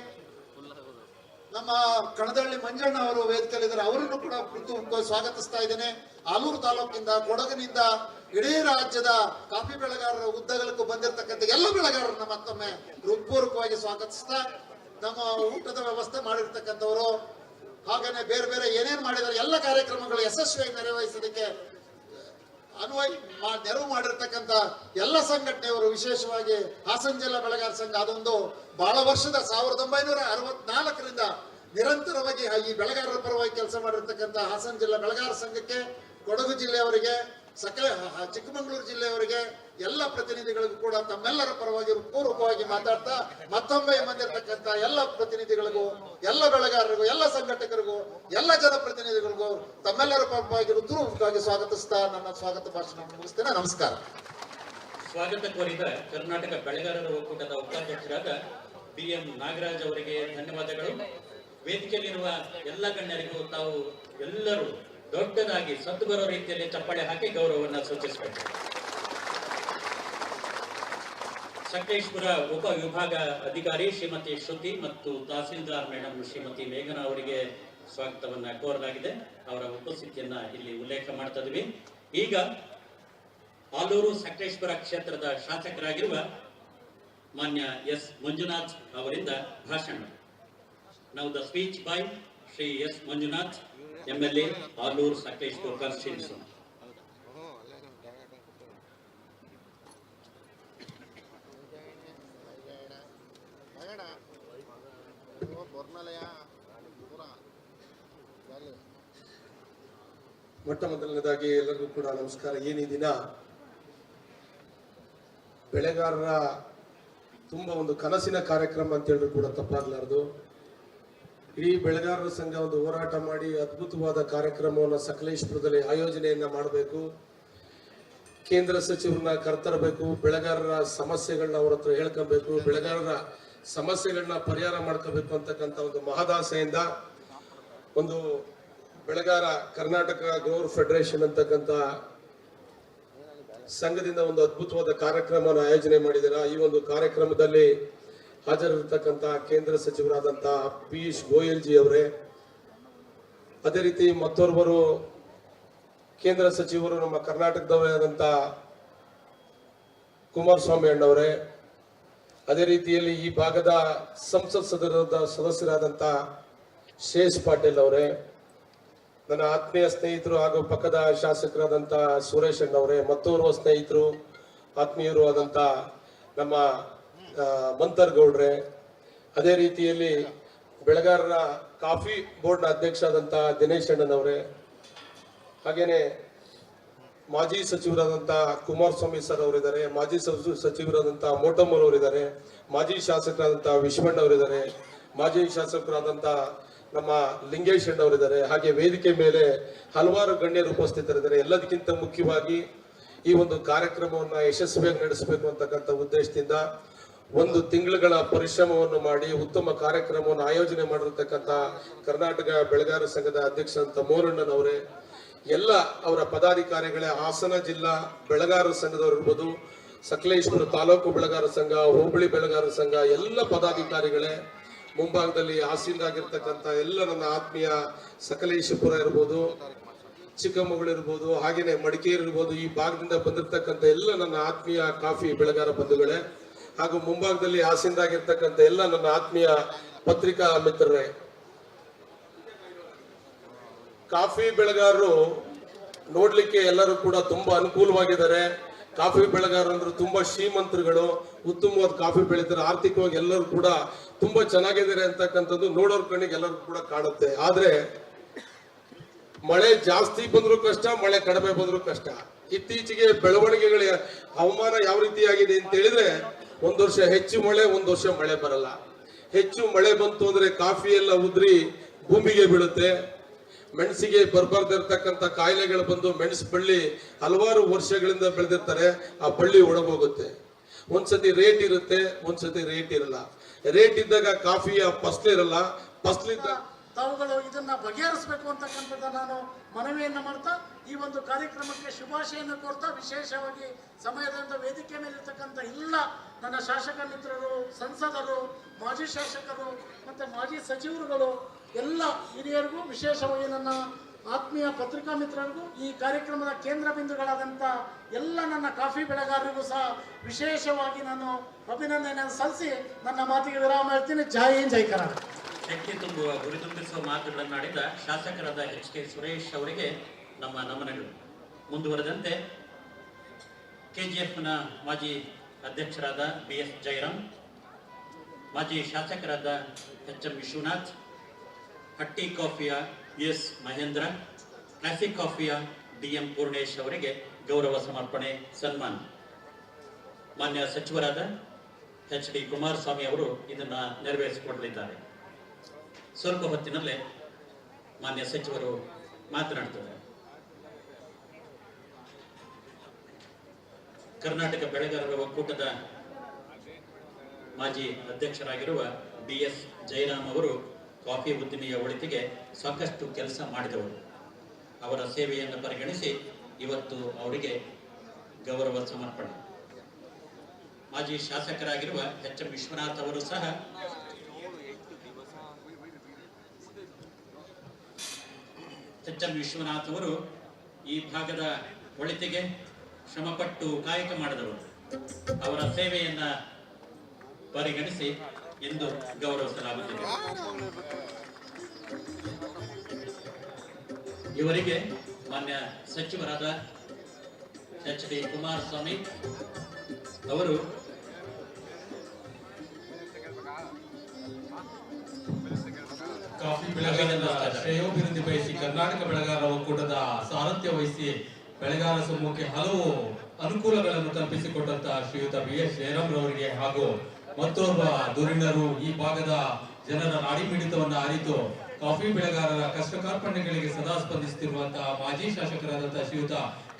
ನಮ್ಮ ಕಣದಳ್ಳಿ ಮಂಜಣ್ಣ ಅವರು ವೇದಿಕೆಯಲ್ಲಿದ್ದಾರೆ, ಅವರನ್ನು ಕೂಡ ಹೃತ್ಪೂರ್ವಕವಾಗಿ ಸ್ವಾಗತಿಸ್ತಾ ಇದ್ದೇನೆ. ಆಲೂರು ತಾಲೂಕಿಂದ, ಕೊಡಗಿನಿಂದ, ಇಡೀ ರಾಜ್ಯದ ಕಾಫಿ ಬೆಳೆಗಾರರ ಉದ್ದಗಲಕ್ಕೂ ಬಂದಿರತಕ್ಕಂಥ ಎಲ್ಲ ಬೆಳೆಗಾರರನ್ನ ಮತ್ತೊಮ್ಮೆ ಹೃತ್ಪೂರ್ವಕವಾಗಿ ಸ್ವಾಗತಿಸ್ತಾ, ನಮ್ಮ ಊಟದ ವ್ಯವಸ್ಥೆ ಮಾಡಿರ್ತಕ್ಕಂಥವರು, ಹಾಗೇನೆ ಬೇರೆ ಬೇರೆ ಏನೇನು ಮಾಡಿದ್ದಾರೆ ಎಲ್ಲ ಕಾರ್ಯಕ್ರಮಗಳು ಯಶಸ್ವಿಯಾಗಿ ನೆರವೇರಿಸೋದಕ್ಕೆ ನೆರವು ಮಾಡಿರ್ತಕ್ಕಂಥ ಎಲ್ಲ ಸಂಘಟನೆಯವರು, ವಿಶೇಷವಾಗಿ ಹಾಸನ ಜಿಲ್ಲಾ ಬೆಳೆಗಾರ ಸಂಘ, ಅದೊಂದು ಬಹಳ ವರ್ಷದ 1964ರಿಂದ ನಿರಂತರವಾಗಿ ಈ ಬೆಳೆಗಾರರ ಪರವಾಗಿ ಕೆಲಸ ಮಾಡಿರ್ತಕ್ಕಂಥ ಹಾಸನ ಜಿಲ್ಲಾ ಬೆಳೆಗಾರ ಸಂಘಕ್ಕೆ, ಕೊಡಗು ಜಿಲ್ಲೆಯವರಿಗೆ, ಚಿಕ್ಕಮಗಳೂರು ಜಿಲ್ಲೆಯವರಿಗೆ, ಎಲ್ಲ ಪ್ರತಿನಿಧಿಗಳಿಗೂ ಕೂಡ ತಮ್ಮೆಲ್ಲರ ಪರವಾಗಿ ಪೂರ್ವಕವಾಗಿ ಮಾತಾಡ್ತಾ, ಮತ್ತೊಮ್ಮೆ ಬಂದಿರತಕ್ಕಂಥ ಎಲ್ಲ ಪ್ರತಿನಿಧಿಗಳಿಗೂ, ಎಲ್ಲ ಬೆಳೆಗಾರರಿಗೂ, ಎಲ್ಲ ಸಂಘಟಕರಿಗೂ, ಎಲ್ಲ ಜನಪ್ರತಿನಿಧಿಗಳಿಗೂ ತಮ್ಮೆಲ್ಲರ ಪರವಾಗಿ ಹೃತ್ಪೂರ್ವಕವಾಗಿ ಸ್ವಾಗತಿಸ್ತಾ ನನ್ನ ಸ್ವಾಗತ ಭಾಷಣ ಮುಗಿಸ್ತೇನೆ. ನಮಸ್ಕಾರ. ಸ್ವಾಗತ ಕೋರಿದ ಕರ್ನಾಟಕ ಬೆಳೆಗಾರರ ಒಕ್ಕೂಟದ ಉಪಾಧ್ಯಕ್ಷರಾದ BM ನಾಗರಾಜ್ ಅವರಿಗೆ ಧನ್ಯವಾದಗಳು. ವೇದಿಕೆಯಲ್ಲಿರುವ ಎಲ್ಲ ಗಣ್ಯರಿಗೂ ತಾವು ಎಲ್ಲರೂ ದೊಡ್ಡದಾಗಿ ಸದ್ದು ಬರೋ ರೀತಿಯಲ್ಲಿ ಚಪ್ಪಾಳೆ ಹಾಕಿ ಗೌರವವನ್ನು ಸೂಚಿಸಬೇಕು. ಸಕಲೇಶ್ಪುರ ಉಪ ವಿಭಾಗ ಅಧಿಕಾರಿ ಶ್ರೀಮತಿ ಶ್ರುತಿ ಮತ್ತು ತಹಸೀಲ್ದಾರ್ ಮೇಡಮ್ ಶ್ರೀಮತಿ ಮೇಘನಾ ಅವರಿಗೆ ಸ್ವಾಗತವನ್ನ ಕೋರಲಾಗಿದೆ. ಅವರ ಉಪಸ್ಥಿತಿಯನ್ನ ಇಲ್ಲಿ ಉಲ್ಲೇಖ ಮಾಡ್ತಾ ಇದ್ವಿ. ಈಗ ಆಲೂರು ಸಕಲೇಶ್ವರ ಕ್ಷೇತ್ರದ ಶಾಸಕರಾಗಿರುವ ಮಾನ್ಯ ಎಸ್ ಮಂಜುನಾಥ್ ಅವರಿಂದ ಭಾಷಣ. Now the speech by Shri S Manjunath, MLA, Alur Sakaleshwara constituency. ಮೊಟ್ಟ ಮೊದಲನೇದಾಗಿ ಎಲ್ಲರಿಗೂ ಕೂಡ ನಮಸ್ಕಾರ. ಈ ದಿನ ಬೆಳೆಗಾರರ ತುಂಬಾ ಒಂದು ಕನಸಿನ ಕಾರ್ಯಕ್ರಮ ಅಂತ ಹೇಳಿದ್ರು ಕೂಡ ತಪ್ಪಾಗಲಾರದು. ಇಡೀ ಬೆಳೆಗಾರರ ಸಂಘ ಒಂದು ಹೋರಾಟ ಮಾಡಿ ಅದ್ಭುತವಾದ ಕಾರ್ಯಕ್ರಮವನ್ನು ಸಕಲೇಶ್ಪುರದಲ್ಲಿ ಆಯೋಜನೆಯನ್ನ ಮಾಡಬೇಕು, ಕೇಂದ್ರ ಸಚಿವರನ್ನ ಕರ್ತರಬೇಕು, ಬೆಳೆಗಾರರ ಸಮಸ್ಯೆಗಳನ್ನ ಅವ್ರ ಹತ್ರ ಹೇಳ್ಕೊಬೇಕು, ಬೆಳೆಗಾರರ ಸಮಸ್ಯೆಗಳನ್ನ ಪರಿಹಾರ ಮಾಡ್ಕೋಬೇಕು ಅಂತಕ್ಕಂಥ ಒಂದು ಮಹದಾಸೆಯಿಂದ ಒಂದು ಬೆಳೆಗಾರ ಕರ್ನಾಟಕ ಗ್ರೋವರ್ ಫೆಡರೇಷನ್ ಅಂತಕ್ಕಂಥ ಸಂಘದಿಂದ ಒಂದು ಅದ್ಭುತವಾದ ಕಾರ್ಯಕ್ರಮನ ಆಯೋಜನೆ ಮಾಡಿದ್ದಾರೆ. ಈ ಒಂದು ಕಾರ್ಯಕ್ರಮದಲ್ಲಿ ಹಾಜರಿರ್ತಕ್ಕಂಥ ಕೇಂದ್ರ ಸಚಿವರಾದಂಥ ಪಿಯೂಷ್ ಗೋಯಲ್ ಜಿ ಅವರೇ, ಅದೇ ರೀತಿ ಮತ್ತೋರ್ವರು ಕೇಂದ್ರ ಸಚಿವರು ನಮ್ಮ ಕರ್ನಾಟಕದವರೇ ಆದಂಥ ಕುಮಾರಸ್ವಾಮಿ ಅಣ್ಣವರೇ, ಅದೇ ರೀತಿಯಲ್ಲಿ ಈ ಭಾಗದ ಸಂಸತ್ ಸದಸ್ಯರಾದಂಥ ಶೇಷ್ ಪಾಟೀಲ್ ಅವರೇ, ನನ್ನ ಆತ್ಮೀಯ ಸ್ನೇಹಿತರು ಹಾಗೂ ಪಕ್ಕದ ಶಾಸಕರಾದಂಥ ಸುರೇಶ್ ಅಣ್ಣವರೇ, ಮತ್ತೋರ್ವ ಸ್ನೇಹಿತರು ಆತ್ಮೀಯರು ಆದಂಥ ನಮ್ಮ ಮಂತರ್ಗೌಡ್ರೆ, ಅದೇ ರೀತಿಯಲ್ಲಿ ಬೆಳೆಗಾರರ ಕಾಫಿ ಬೋರ್ಡ್ನ ಅಧ್ಯಕ್ಷ ಆದಂಥ ದಿನೇಶ್ ಅಣ್ಣನವರೇ, ಹಾಗೇನೆ ಮಾಜಿ ಸಚಿವರಾದಂಥ ಕುಮಾರಸ್ವಾಮಿ ಸರ್ ಅವರಿದ್ದಾರೆ, ಮಾಜಿ ಸಚಿವರಾದಂಥ ಮೋಟಮ್ಮರ್ ಅವರಿದ್ದಾರೆ, ಮಾಜಿ ಶಾಸಕರಾದಂಥ ವಿಶ್ವಣ್ಣ ಅವರಿದ್ದಾರೆ, ಮಾಜಿ ಶಾಸಕರಾದಂಥ ನಮ್ಮ ಲಿಂಗೇಶ್ ಅಣ್ಣವರಿದ್ದಾರೆ, ಹಾಗೆ ವೇದಿಕೆ ಮೇಲೆ ಹಲವಾರು ಗಣ್ಯರು ಉಪಸ್ಥಿತರಿದ್ದಾರೆ. ಎಲ್ಲದಕ್ಕಿಂತ ಮುಖ್ಯವಾಗಿ ಈ ಒಂದು ಕಾರ್ಯಕ್ರಮವನ್ನು ಯಶಸ್ವಿಯಾಗಿ ನಡೆಸಬೇಕು ಅಂತಕ್ಕಂಥ ಉದ್ದೇಶದಿಂದ ಒಂದು ತಿಂಗಳುಗಳ ಪರಿಶ್ರಮವನ್ನು ಮಾಡಿ ಉತ್ತಮ ಕಾರ್ಯಕ್ರಮವನ್ನು ಆಯೋಜನೆ ಮಾಡಿರ್ತಕ್ಕಂಥ ಕರ್ನಾಟಕ ಬೆಳೆಗಾರರ ಸಂಘದ ಅಧ್ಯಕ್ಷರಂತ ಮೋರಣ್ಣನವರೇ, ಎಲ್ಲ ಅವರ ಪದಾಧಿಕಾರಿಗಳೇ, ಹಾಸನ ಜಿಲ್ಲಾ ಬೆಳೆಗಾರರ ಸಂಘದವರು ಇರ್ಬೋದು, ಸಕಲೇಶ್ಪುರ ತಾಲೂಕು ಬೆಳೆಗಾರರ ಸಂಘ, ಹೋಬಳಿ ಬೆಳೆಗಾರರ ಸಂಘ, ಎಲ್ಲ ಪದಾಧಿಕಾರಿಗಳೇ, ಮುಂಭಾಗದಲ್ಲಿ ಆಸೀನರಾಗಿರ್ತಕ್ಕಂಥ ಎಲ್ಲ ನನ್ನ ಆತ್ಮೀಯ ಸಕಲೇಶಪುರ ಇರ್ಬೋದು, ಚಿಕ್ಕಮಗಳೂರು ಇರ್ಬೋದು, ಹಾಗೇನೆ ಮಡಿಕೇರಿ ಇರ್ಬೋದು, ಈ ಭಾಗದಿಂದ ಬಂದಿರತಕ್ಕಂಥ ಎಲ್ಲ ನನ್ನ ಆತ್ಮೀಯ ಕಾಫಿ ಬೆಳೆಗಾರ ಬಂಧುಗಳೇ, ಹಾಗೂ ಮುಂಭಾಗದಲ್ಲಿ ಆಸೀನರಾಗಿರ್ತಕ್ಕಂಥ ಎಲ್ಲ ನನ್ನ ಆತ್ಮೀಯ ಪತ್ರಿಕಾ ಮಿತ್ರರೇ. ಕಾಫಿ ಬೆಳೆಗಾರರು ನೋಡ್ಲಿಕ್ಕೆ ಎಲ್ಲರೂ ಕೂಡ ತುಂಬಾ ಅನುಕೂಲವಾಗಿದ್ದಾರೆ. ಕಾಫಿ ಬೆಳೆಗಾರರು ತುಂಬಾ ಶ್ರೀಮಂತರುಗಳು, ಉತ್ತಮವಾದ ಕಾಫಿ ಬೆಳೀತಾರೆ, ಆರ್ಥಿಕವಾಗಿ ಎಲ್ಲರೂ ಕೂಡ ತುಂಬಾ ಚೆನ್ನಾಗಿದ್ದಾರೆ ಅಂತಕ್ಕಂಥದ್ದು ನೋಡೋರ್ ಕಣ್ಣಿಗೆ ಎಲ್ಲರೂ ಕೂಡ ಕಾಣುತ್ತೆ. ಆದ್ರೆ ಮಳೆ ಜಾಸ್ತಿ ಬಂದ್ರು ಕಷ್ಟ, ಮಳೆ ಕಡಿಮೆ ಬಂದ್ರು ಕಷ್ಟ. ಇತ್ತೀಚೆಗೆ ಬೆಳವಣಿಗೆಗಳ ಹವಾಮಾನ ಯಾವ ರೀತಿಯಾಗಿದೆ ಅಂತ ಹೇಳಿದ್ರೆ, ಒಂದ್ ವರ್ಷ ಹೆಚ್ಚು ಮಳೆ, ಒಂದ್ ವರ್ಷ ಮಳೆ ಬರಲ್ಲ. ಹೆಚ್ಚು ಮಳೆ ಬಂತು ಅಂದ್ರೆ ಕಾಫಿ ಎಲ್ಲ ಉದ್ರಿ ಭೂಮಿಗೆ ಬೀಳುತ್ತೆ, ಮೆಣಸಿಗೆ ಬರ್ಬಾರ್ದಿರ್ತಕ್ಕಂಥ ಕಾಯಿಲೆಗಳು ಬಂದು ಮೆಣಸು ಬಳ್ಳಿ ಹಲವಾರು ವರ್ಷಗಳಿಂದ ಬೆಳೆದಿರ್ತಾರೆ, ಆ ಬಳ್ಳಿ ಒಣಗೋಗುತ್ತೆ. ಒಂದ್ಸತಿ ರೇಟ್ ಇರುತ್ತೆ, ಒಂದ್ಸತಿ ರೇಟ್ ಇರಲ್ಲ. ರೇಟ್ ಇದ್ದಾಗ ಕಾಫಿಯ ಫಸಲಿರಲ್ಲ, ಫಸಲಿದ್ದಾಗ ತಾವುಗಳು ಇದನ್ನ ಬಗೆಹರಿಸಬೇಕು ಅಂತಕ್ಕಂಥದ್ದು ನಾನು ಮನವಿಯನ್ನ ಮಾಡ್ತಾ ಈ ಒಂದು ಕಾರ್ಯಕ್ರಮಕ್ಕೆ ಶುಭಾಶಯನ ಕೋರ್ತಾ, ವಿಶೇಷವಾಗಿ ಸಮಯದಿಂದ ವೇದಿಕೆ ಮೇಲಿರ್ತಕ್ಕಂಥ ಎಲ್ಲ ನನ್ನ ಶಾಸಕ ಮಿತ್ರರು, ಸಂಸದರು, ಮಾಜಿ ಶಾಸಕರು ಮತ್ತೆ ಮಾಜಿ ಸಚಿವರುಗಳು, ಎಲ್ಲ ಹಿರಿಯರಿಗೂ, ವಿಶೇಷವಾಗಿ ನನ್ನ ಆತ್ಮೀಯ ಪತ್ರಿಕಾ ಮಿತ್ರರಿಗೂ, ಈ ಕಾರ್ಯಕ್ರಮದ ಕೇಂದ್ರ ಬಿಂದುಗಳಾದಂಥ ಎಲ್ಲ ನನ್ನ ಕಾಫಿ ಬೆಳೆಗಾರರಿಗೂ ಸಹ ವಿಶೇಷವಾಗಿ ನಾನು ಅಭಿನಂದನೆಯನ್ನು ಸಲ್ಲಿಸಿ ನನ್ನ ಮಾತಿಗೆ ವಿರಾಮ ಹೇಳ್ತೀನಿ. ಜೈ ಹಿಂದ್, ಜೈ ಕರ್ನಾಟಕ. ಶಕ್ತಿ ತುಂಬುವ, ಗುರಿತುಂಬಿಸುವ ಮಾತುಗಳನ್ನಾಡಿದ ಶಾಸಕರಾದ HK ಸುರೇಶ್ ಅವರಿಗೆ ನಮ್ಮ ನಮನಗಳು. ಮುಂದುವರೆದಂತೆ KGFನ ಮಾಜಿ ಅಧ್ಯಕ್ಷರಾದ BS ಜಯರಾಮ್, ಮಾಜಿ ಶಾಸಕರಾದ HM ವಿಶ್ವನಾಥ್, ಹಟ್ಟಿ ಕಾಫಿಯ US ಮಹೇಂದ್ರ, ಕ್ಲಾಸಿಕ್ ಕಾಫಿಯ DM ಪೂರ್ಣೇಶ್ ಅವರಿಗೆ ಗೌರವ ಸಮರ್ಪಣೆ ಸನ್ಮಾನ. ಮಾನ್ಯ ಸಚಿವರಾದ HD ಕುಮಾರಸ್ವಾಮಿ ಅವರು ಇದನ್ನ ನೆರವೇರಿಸಿಕೊಡಲಿದ್ದಾರೆ. ಸ್ವಲ್ಪ ಹೊತ್ತಿನಲ್ಲೇ ಮಾನ್ಯ ಸಚಿವರು ಮಾತನಾಡ್ತಾರೆ. ಕರ್ನಾಟಕ ಬೆಳೆಗಾರರ ಒಕ್ಕೂಟದ ಮಾಜಿ ಅಧ್ಯಕ್ಷರಾಗಿರುವ BS ಜಯರಾಮ್ ಅವರು ಕಾಫಿ ಉದ್ದಿಮೆಯ ಒಳಿತಿಗೆ ಸಾಕಷ್ಟು ಕೆಲಸ ಮಾಡಿದವರು. ಅವರ ಸೇವೆಯನ್ನು ಪರಿಗಣಿಸಿ ಇವತ್ತು ಅವರಿಗೆ ಗೌರವ ಸಮರ್ಪಣೆ. ಮಾಜಿ ಶಾಸಕರಾಗಿರುವ HM ವಿಶ್ವನಾಥ್ ಅವರು ಸಹ HM ವಿಶ್ವನಾಥ್ ಅವರು ಈ ಭಾಗದ ಒಳಿತಿಗೆ ಶ್ರಮಪಟ್ಟು ಕಾಯಕ ಮಾಡಿದವರು. ಅವರ ಸೇವೆಯನ್ನ ಪರಿಗಣಿಸಿ ಎಂದು ಗೌರವಿಸಲಾಗುತ್ತಿದೆ. ಇವರಿಗೆ ಮಾನ್ಯ ಸಚಿವರಾದ ಎಚ್.ಡಿ. ಕುಮಾರಸ್ವಾಮಿ ಅವರು ಕಾಫಿ ಬೆಳೆಗಾರರ ಶ್ರೇಯೋಭಿವೃದ್ಧಿ ಬಯಸಿ ಕರ್ನಾಟಕ ಬೆಳೆಗಾರರ ಒಕ್ಕೂಟದ ಸಾರಥ್ಯ ವಹಿಸಿ ಬೆಳೆಗಾರ ಸಮೂಹಕ್ಕೆ ಹಲವು ಅನುಕೂಲಗಳನ್ನು ಕಲ್ಪಿಸಿಕೊಟ್ಟಂತಹ ಶ್ರೀಯುತ ಬಿ.ಎಸ್. ಜಯರಾಮ್ರವರಿಗೆ ಹಾಗೂ ಮತ್ತೋರ್ವ ಧುರೀಣರು ಈ ಭಾಗದ ಜನರ ನಾಡಿ ಮಿಡಿತವನ್ನು ಅರಿತು ಕಾಫಿ ಬೆಳೆಗಾರರ ಕಷ್ಟ ಕಾರ್ಪಣ್ಯಗಳಿಗೆ ಸದಾ ಸ್ಪಂದಿಸುತ್ತಿರುವಂತಹ ಮಾಜಿ ಶಾಸಕರಾದಂತಹ ಶ್ರೀಯುತ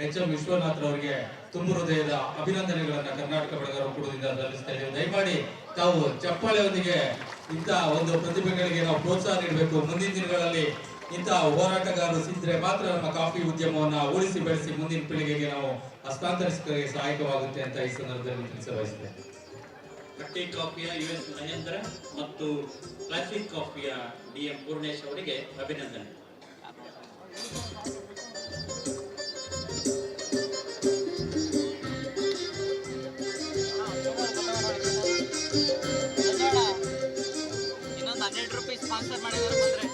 ಎಚ್.ಎಂ. ವಿಶ್ವನಾಥ್ರವರಿಗೆ ತುಂಬು ಹೃದಯದ ಅಭಿನಂದನೆಗಳನ್ನ ಕರ್ನಾಟಕ ಬೆಳೆಗಾರ ಒಕ್ಕೂಟದಿಂದ ಸಲ್ಲಿಸ್ತಾ ಇದ್ದೇವೆ. ದಯಮಾಡಿ ತಾವು ಚಪ್ಪಾಳೆಯೊಂದಿಗೆ ಇಂತಹ ಒಂದು ಪ್ರತಿಭೆಗಳಿಗೆ ನಾವು ಪ್ರೋತ್ಸಾಹ ನೀಡಬೇಕು. ಮುಂದಿನ ದಿನಗಳಲ್ಲಿ ಇಂತಹ ಹೋರಾಟಗಾರರು ಸಿದ್ದರೆ ಮಾತ್ರ ನಮ್ಮ ಕಾಫಿ ಉದ್ಯಮವನ್ನ ಉಳಿಸಿ ಬೆಳೆಸಿ ಮುಂದಿನ ಪೀಳಿಗೆಗೆ ನಾವು ಹಸ್ತಾಂತರಿಸಲಿಕ್ಕೆ ಸಹಾಯಕವಾಗುತ್ತೆ ಅಂತ ಈ ಸಂದರ್ಭದಲ್ಲಿ ತಿಳಿಸಬಯಸಿದೆ. ಕಟ್ಟಿ ಕಾಫಿಯ US ಮಹೇಂದ್ರ ಮತ್ತು ಕ್ಲಾಸಿಕ್ ಕಾಫಿಯ DM ಪೂರ್ಣೇಶ್ ಅವರಿಗೆ ಅಭಿನಂದನೆ. ಇನ್ನೊಂದು 12 ರೂಪಾಯಿ ಸ್ಪಾನ್ಸರ್ ಮಾಡಿದಾರೆ ಬಂದ್ರೆ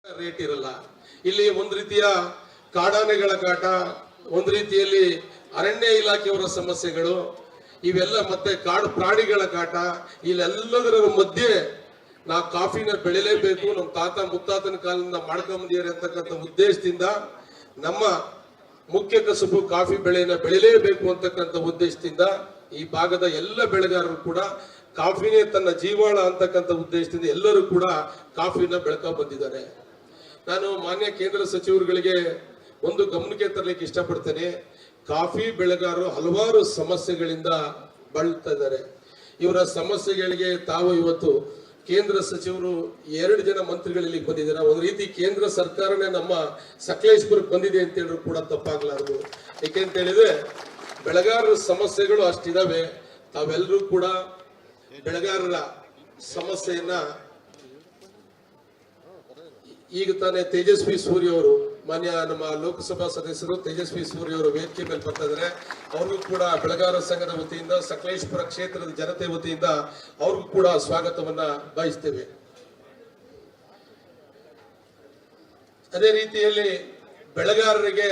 ರೇಟ್ ಇರಲ್ಲ. ಇಲ್ಲಿ ಒಂದು ರೀತಿಯ ಕಾಡಾನೆಗಳ ಕಾಟ, ಒಂದು ರೀತಿಯಲ್ಲಿ ಅರಣ್ಯ ಇಲಾಖೆಯವರ ಸಮಸ್ಯೆಗಳು, ಇವೆಲ್ಲ ಮತ್ತೆ ಕಾಡು ಪ್ರಾಣಿಗಳ ಕಾಟ, ಇಲ್ಲೆಲ್ಲದರ ಮಧ್ಯೆ ನಾ ಕಾಫಿನ ಬೆಳಿಲೇಬೇಕು, ನಮ್ಮ ತಾತ ಮುತ್ತಾತನ ಕಾಲದಿಂದ ಮಾಡ್ಕೊಂಬಂದಿದ್ದಾರೆ ಅಂತಕ್ಕಂಥ ಉದ್ದೇಶದಿಂದ ನಮ್ಮ ಮುಖ್ಯ ಕಸುಬು ಕಾಫಿ ಬೆಳೆಯನ್ನ ಬೆಳಿಲೇಬೇಕು ಅಂತಕ್ಕಂಥ ಉದ್ದೇಶದಿಂದ ಈ ಭಾಗದ ಎಲ್ಲ ಬೆಳೆಗಾರರು ಕೂಡ ಕಾಫಿನೇ ತನ್ನ ಜೀವಾಳ ಅಂತಕ್ಕಂಥ ಉದ್ದೇಶದಿಂದ ಎಲ್ಲರೂ ಕೂಡ ಕಾಫಿನ ಬೆಳ್ಕೊ ಬಂದಿದ್ದಾರೆ. ನಾನು ಮಾನ್ಯ ಕೇಂದ್ರ ಸಚಿವರುಗಳಿಗೆ ಒಂದು ಗಮನಕ್ಕೆ ತರಲಿಕ್ಕೆ ಇಷ್ಟಪಡ್ತೇನೆ. ಕಾಫಿ ಬೆಳೆಗಾರರು ಹಲವಾರು ಸಮಸ್ಯೆಗಳಿಂದ ಬಳಲ್ತಾ ಇದ್ದಾರೆ. ಇವರ ಸಮಸ್ಯೆಗಳಿಗೆ ತಾವು ಇವತ್ತು ಕೇಂದ್ರ ಸಚಿವರು 2 ಜನ ಮಂತ್ರಿಗಳಲ್ಲಿ ಬಂದಿದ್ದಾರೆ. ಒಂದು ರೀತಿ ಕೇಂದ್ರ ಸರ್ಕಾರನೇ ನಮ್ಮ ಸಕಲೇಶ್ಪುರಕ್ಕೆ ಬಂದಿದೆ ಅಂತ ಹೇಳಿದ್ರು ಕೂಡ ತಪ್ಪಾಗ್ಲಾರದು. ಏಕೆಂತ ಹೇಳಿದ್ರೆ ಬೆಳೆಗಾರರ ಸಮಸ್ಯೆಗಳು ಅಷ್ಟಿದಾವೆ. ತಾವೆಲ್ಲರೂ ಕೂಡ ಬೆಳೆಗಾರರ ಸಮಸ್ಯೆಯನ್ನ ಈಗ ತಾನೇ ತೇಜಸ್ವಿ ಸೂರ್ಯ ಅವರು, ಮಾನ್ಯ ನಮ್ಮ ಲೋಕಸಭಾ ಸದಸ್ಯರು ತೇಜಸ್ವಿ ಸೂರ್ಯ ಅವರು ವೇದಿಕೆ ಮೇಲೆ ಬರ್ತಾ ಇದ್ದಾರೆ. ಅವ್ರಿಗೂ ಕೂಡ ಬೆಳೆಗಾರರ ಸಂಘದ ವತಿಯಿಂದ, ಸಕಲೇಶ್ಪುರ ಕ್ಷೇತ್ರದ ಜನತೆ ವತಿಯಿಂದ ಅವ್ರಿಗೂ ಕೂಡ ಸ್ವಾಗತವನ್ನ ಬಯಸ್ತೇವೆ. ಅದೇ ರೀತಿಯಲ್ಲಿ ಬೆಳೆಗಾರರಿಗೆ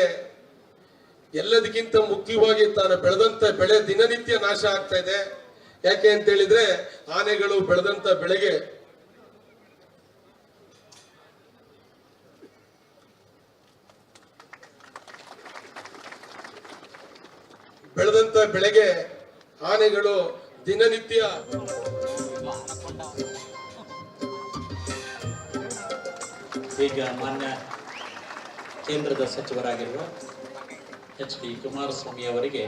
ಎಲ್ಲದಕ್ಕಿಂತ ಮುಖ್ಯವಾಗಿ ತಾನು ಬೆಳೆದಂತ ಬೆಳೆ ದಿನನಿತ್ಯ ನಾಶ ಆಗ್ತಾ ಇದೆ. ಯಾಕೆ ಅಂತ ಹೇಳಿದ್ರೆ ಆನೆಗಳು ಬೆಳೆದಂತ ಬೆಳೆಗೆ ಆನೆಗಳು ದಿನನಿತ್ಯ ಈಗ ಮಾನ್ಯ ಕೇಂದ್ರದ ಸಚಿವರಾಗಿರುವ ಎಚ್.ಡಿ. ಕುಮಾರಸ್ವಾಮಿ ಅವರಿಗೆ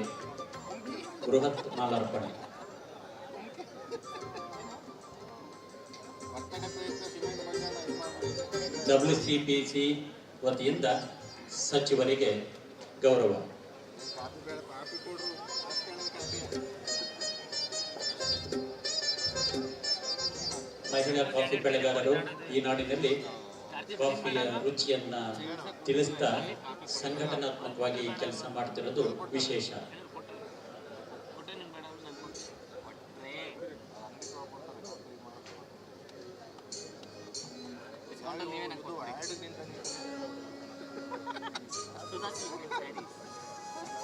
ಬೃಹತ್ ಮಾಲಾರ್ಪಣೆ. WCPC ವತಿಯಿಂದ ಸಚಿವರಿಗೆ ಗೌರವ. ಮಹಿಳಾ ಕಾಫಿ ಬೆಳೆಗಾರರು ಈ ನಾಡಿನಲ್ಲಿ ಕಾಫಿಯ ರುಚಿಯನ್ನ ತಿಳಿಸ್ತಾ ಸಂಘಟನಾತ್ಮಕವಾಗಿ ಕೆಲಸ ಮಾಡ್ತಿರೋದು ವಿಶೇಷ.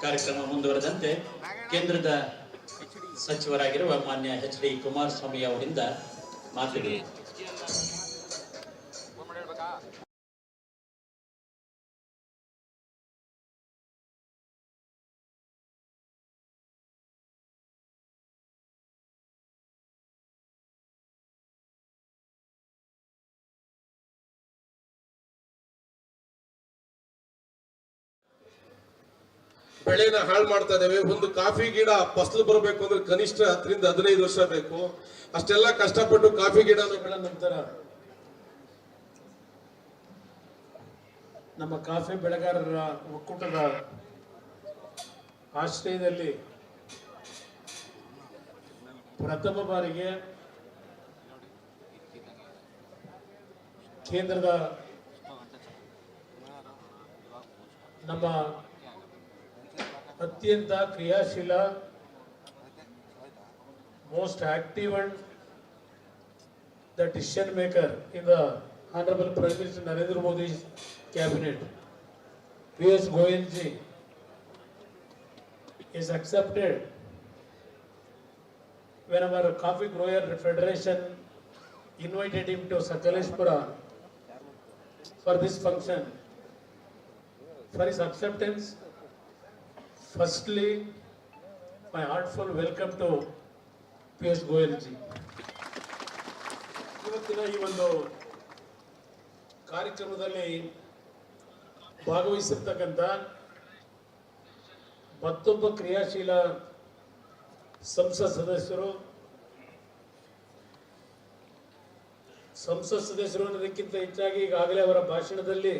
ಕಾರ್ಯಕ್ರಮ ಮುಂದುವರೆದಂತೆ ಕೇಂದ್ರದ ಸಚಿವರಾಗಿರುವ ಮಾನ್ಯ ಎಚ್.ಡಿ. ಕುಮಾರಸ್ವಾಮಿ ಅವರಿಂದ ಮಾತುಗಳು. ಬೆಳೆನ ಹಾಳು ಮಾಡ್ತಾ ಇದ್ದೇವೆ. ಒಂದು ಕಾಫಿ ಗಿಡ ಫಸಲು ಬರಬೇಕು ಅಂದ್ರೆ ಕನಿಷ್ಠ 10 ರಿಂದ 15 ವರ್ಷ ಬೇಕು. ಅಷ್ಟೆಲ್ಲ ಕಷ್ಟಪಟ್ಟು ಕಾಫಿ ಗಿಡ ನಂತರ ನಮ್ಮ ಕಾಫಿ ಬೆಳೆಗಾರರ ಒಕ್ಕೂಟದ ಆಶ್ರಯದಲ್ಲಿ ಪ್ರಥಮ ಬಾರಿಗೆ ಕೇಂದ್ರದ ನಮ್ಮ ಅತ್ಯಂತ ಕ್ರಿಯಾಶೀಲ most active and the decision maker in the Honorable Prime Minister Narendra Modi's cabinet, P.S. Goyal ji, is accepted when our Coffee Grower Federation invited him to Sakaleshpura for this function. For his acceptance, firstly, my heartfelt welcome to P.S. Goyal ji. ಇವತ್ತಿನ ಈ ಒಂದು ಕಾರ್ಯಕ್ರಮದಲ್ಲಿ ಭಾಗವಹಿಸಿರ್ತಕ್ಕಂಥ ಮತ್ತೊಬ್ಬ ಕ್ರಿಯಾಶೀಲ ಸಂಸತ್ ಸದಸ್ಯರು ಅನ್ನೋದಕ್ಕಿಂತ ಹೆಚ್ಚಾಗಿ ಈಗಾಗಲೇ ಅವರ ಭಾಷಣದಲ್ಲಿ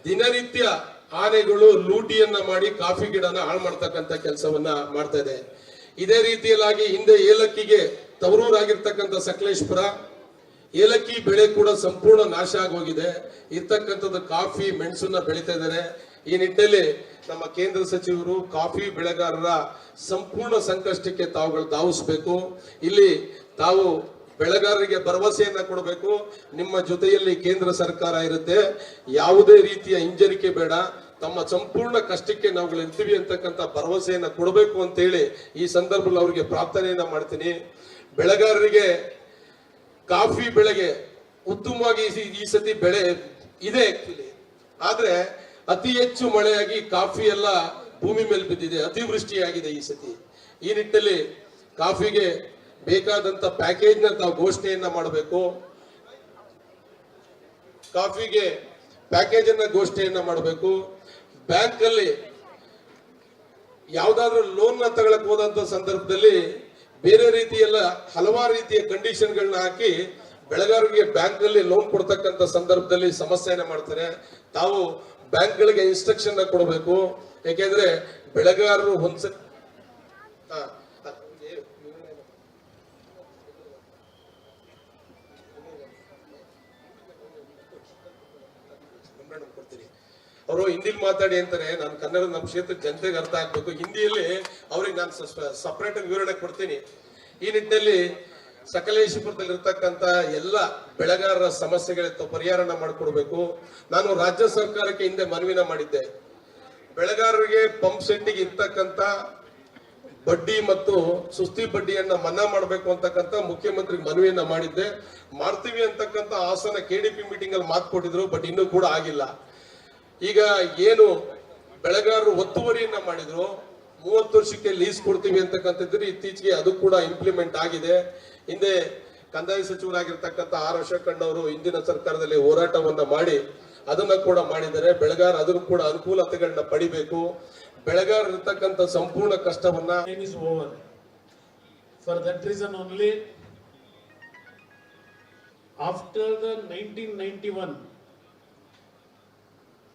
ದಿನನಿತ್ಯ ಆನೆಗಳು ಲೂಟಿಯನ್ನ ಮಾಡಿ ಕಾಫಿ ಗಿಡನ ಹಾಳು ಮಾಡ್ತಕ್ಕಂಥ ಕೆಲಸವನ್ನ ಮಾಡ್ತಾ ಇದೆ. ಇದೇ ರೀತಿಯಲ್ಲಾಗಿ ಹಿಂದೆ ಏಲಕ್ಕಿಗೆ ತವರೂರಾಗಿರ್ತಕ್ಕಂಥ ಸಕಲೇಶ್ಪುರ ಏಲಕ್ಕಿ ಬೆಳೆ ಕೂಡ ಸಂಪೂರ್ಣ ನಾಶ ಆಗೋಗಿದೆ. ಇರ್ತಕ್ಕಂಥದ್ದು ಕಾಫಿ ಮೆಣಸನ್ನ ಬೆಳೀತಾ ಇದ್ದಾರೆ. ಈ ನಿಟ್ಟಿನಲ್ಲಿ ನಮ್ಮ ಕೇಂದ್ರ ಸಚಿವರು ಕಾಫಿ ಬೆಳೆಗಾರರ ಸಂಪೂರ್ಣ ಸಂಕಷ್ಟಕ್ಕೆ ತಾವುಗಳು ಧಾವಿಸಬೇಕು. ಇಲ್ಲಿ ತಾವು ಬೆಳೆಗಾರರಿಗೆ ಭರವಸೆಯನ್ನ ಕೊಡಬೇಕು. ನಿಮ್ಮ ಜೊತೆಯಲ್ಲಿ ಕೇಂದ್ರ ಸರ್ಕಾರ ಇರುತ್ತೆ, ಯಾವುದೇ ರೀತಿಯ ಹಿಂಜರಿಕೆ ಬೇಡ, ತಮ್ಮ ಸಂಪೂರ್ಣ ಕಷ್ಟಕ್ಕೆ ನಾವುಗಳು ಇರ್ತೀವಿ ಅಂತಕ್ಕಂಥ ಭರವಸೆಯನ್ನ ಕೊಡಬೇಕು ಅಂತ ಹೇಳಿ ಈ ಸಂದರ್ಭದಲ್ಲಿ ಅವರಿಗೆ ಪ್ರಾರ್ಥನೆಯನ್ನ ಮಾಡ್ತೀನಿ. ಬೆಳೆಗಾರರಿಗೆ ಕಾಫಿ ಬೆಳೆಗೆ ಉತ್ತಮವಾಗಿ ಈ ಸತಿ ಬೆಳೆ ಇದೆ ಆಕ್ಚುಲಿ, ಆದ್ರೆ ಅತಿ ಹೆಚ್ಚು ಮಳೆಯಾಗಿ ಕಾಫಿ ಎಲ್ಲ ಭೂಮಿ ಮೇಲೆ ಬಿದ್ದಿದೆ, ಅತಿವೃಷ್ಟಿಯಾಗಿದೆ ಈ ಸತಿ. ಈ ನಿಟ್ಟಿನಲ್ಲಿ ಕಾಫಿಗೆ ಬೇಕಾದಂತ ಪ್ಯಾಕೇಜ್ ನ ತಾವು ಘೋಷಣೆಯನ್ನ ಮಾಡಬೇಕು. ಕಾಫಿಗೆ ಪ್ಯಾಕೇಜ್ ಅನ್ನ ಘೋಷಣೆಯನ್ನ ಮಾಡಬೇಕು. ಬ್ಯಾಂಕ್ ಅಲ್ಲಿ ಯಾವ್ದಾದ್ರು ಲೋನ್ ನ ತಗೊಳಕ್ ಹೋದಂತ ಸಂದರ್ಭದಲ್ಲಿ ಬೇರೆ ರೀತಿಯೆಲ್ಲ ಹಲವಾರು ರೀತಿಯ ಕಂಡೀಷನ್ಗಳನ್ನ ಹಾಕಿ ಬೆಳೆಗಾರರಿಗೆ ಬ್ಯಾಂಕ್ ನಲ್ಲಿ ಲೋನ್ ಕೊಡ್ತಕ್ಕಂಥ ಸಂದರ್ಭದಲ್ಲಿ ಸಮಸ್ಯೆಯನ್ನ ಮಾಡ್ತಾರೆ. ತಾವು ಬ್ಯಾಂಕ್ ಗಳಿಗೆ ಇನ್ಸ್ಟ್ರಕ್ಷನ್ ಕೊಡಬೇಕು. ಯಾಕೆಂದ್ರೆ ಬೆಳೆಗಾರರು ಒಂದ್ಸತಿ ಅವರು ಹಿಂದಿಲಿ ಮಾತಾಡಿ ಅಂತಾರೆ. ನಾನು ಕನ್ನಡ ನಮ್ಮ ಕ್ಷೇತ್ರದ ಜನತೆಗೆ ಅರ್ಥ ಆಗ್ಬೇಕು. ಹಿಂದಿಯಲ್ಲಿ ಅವ್ರಿಗೆ ನಾನು ಸಪರೇಟ್ ವಿವರಣೆ ಕೊಡ್ತೀನಿ. ಈ ನಿಟ್ಟಿನಲ್ಲಿ ಸಕಲೇಶಪುರದಲ್ಲಿ ಇರ್ತಕ್ಕಂಥ ಎಲ್ಲ ಬೆಳೆಗಾರರ ಸಮಸ್ಯೆಗಳಿಗೆ ಪರಿಹಾರನ ಮಾಡಿಕೊಡ್ಬೇಕು. ನಾನು ರಾಜ್ಯ ಸರ್ಕಾರಕ್ಕೆ ಹಿಂದೆ ಮನವಿನ ಮಾಡಿದ್ದೆ. ಬೆಳೆಗಾರರಿಗೆ ಪಂಪ್ ಸೆಟ್ಟಿಗೆ ಇರ್ತಕ್ಕಂಥ ಬಡ್ಡಿ ಮತ್ತು ಸುಸ್ತಿ ಬಡ್ಡಿಯನ್ನ ಮನ್ನಾ ಮಾಡಬೇಕು ಅಂತಕ್ಕಂಥ ಮುಖ್ಯಮಂತ್ರಿ ಮನವಿಯನ್ನ ಮಾಡಿದ್ದೆ. ಮಾಡ್ತೀವಿ ಅಂತಕ್ಕಂಥ ಹಾಸನ KDP ಮೀಟಿಂಗ್ ಅಲ್ಲಿ ಮಾತು ಕೊಟ್ಟಿದ್ರು, ಬಟ್ ಇನ್ನೂ ಕೂಡ ಆಗಿಲ್ಲ. ಈಗ ಏನು ಬೆಳೆಗಾರರು ಒತ್ತುವರಿಯನ್ನ ಮಾಡಿದ್ರು, 30 ವರ್ಷಕ್ಕೆ ಲೀಸ್ ಕೊಡ್ತೀವಿ ಅಂತಕ್ಕಂಥದ್ದು ಇತ್ತೀಚೆಗೆ ಅದು ಕೂಡ ಇಂಪ್ಲಿಮೆಂಟ್ ಆಗಿದೆ. ಹಿಂದೆ ಕಂದಾಯ ಸಚಿವರಾಗಿರ್ತಕ್ಕಂಥ R ಅಶೋಕ್ ಅವರು ಹಿಂದಿನ ಸರ್ಕಾರದಲ್ಲಿ ಹೋರಾಟವನ್ನ ಮಾಡಿ ಅದನ್ನ ಕೂಡ ಮಾಡಿದ್ದಾರೆ. ಬೆಳೆಗಾರ ಅದನ್ನು ಕೂಡ ಅನುಕೂಲತೆಗಳನ್ನ ಪಡಿಬೇಕು. ಬೆಳೆಗಾರ ಇರ್ತಕ್ಕಂಥ ಸಂಪೂರ್ಣ ಕಷ್ಟವನ್ನ for that reason only after the 1991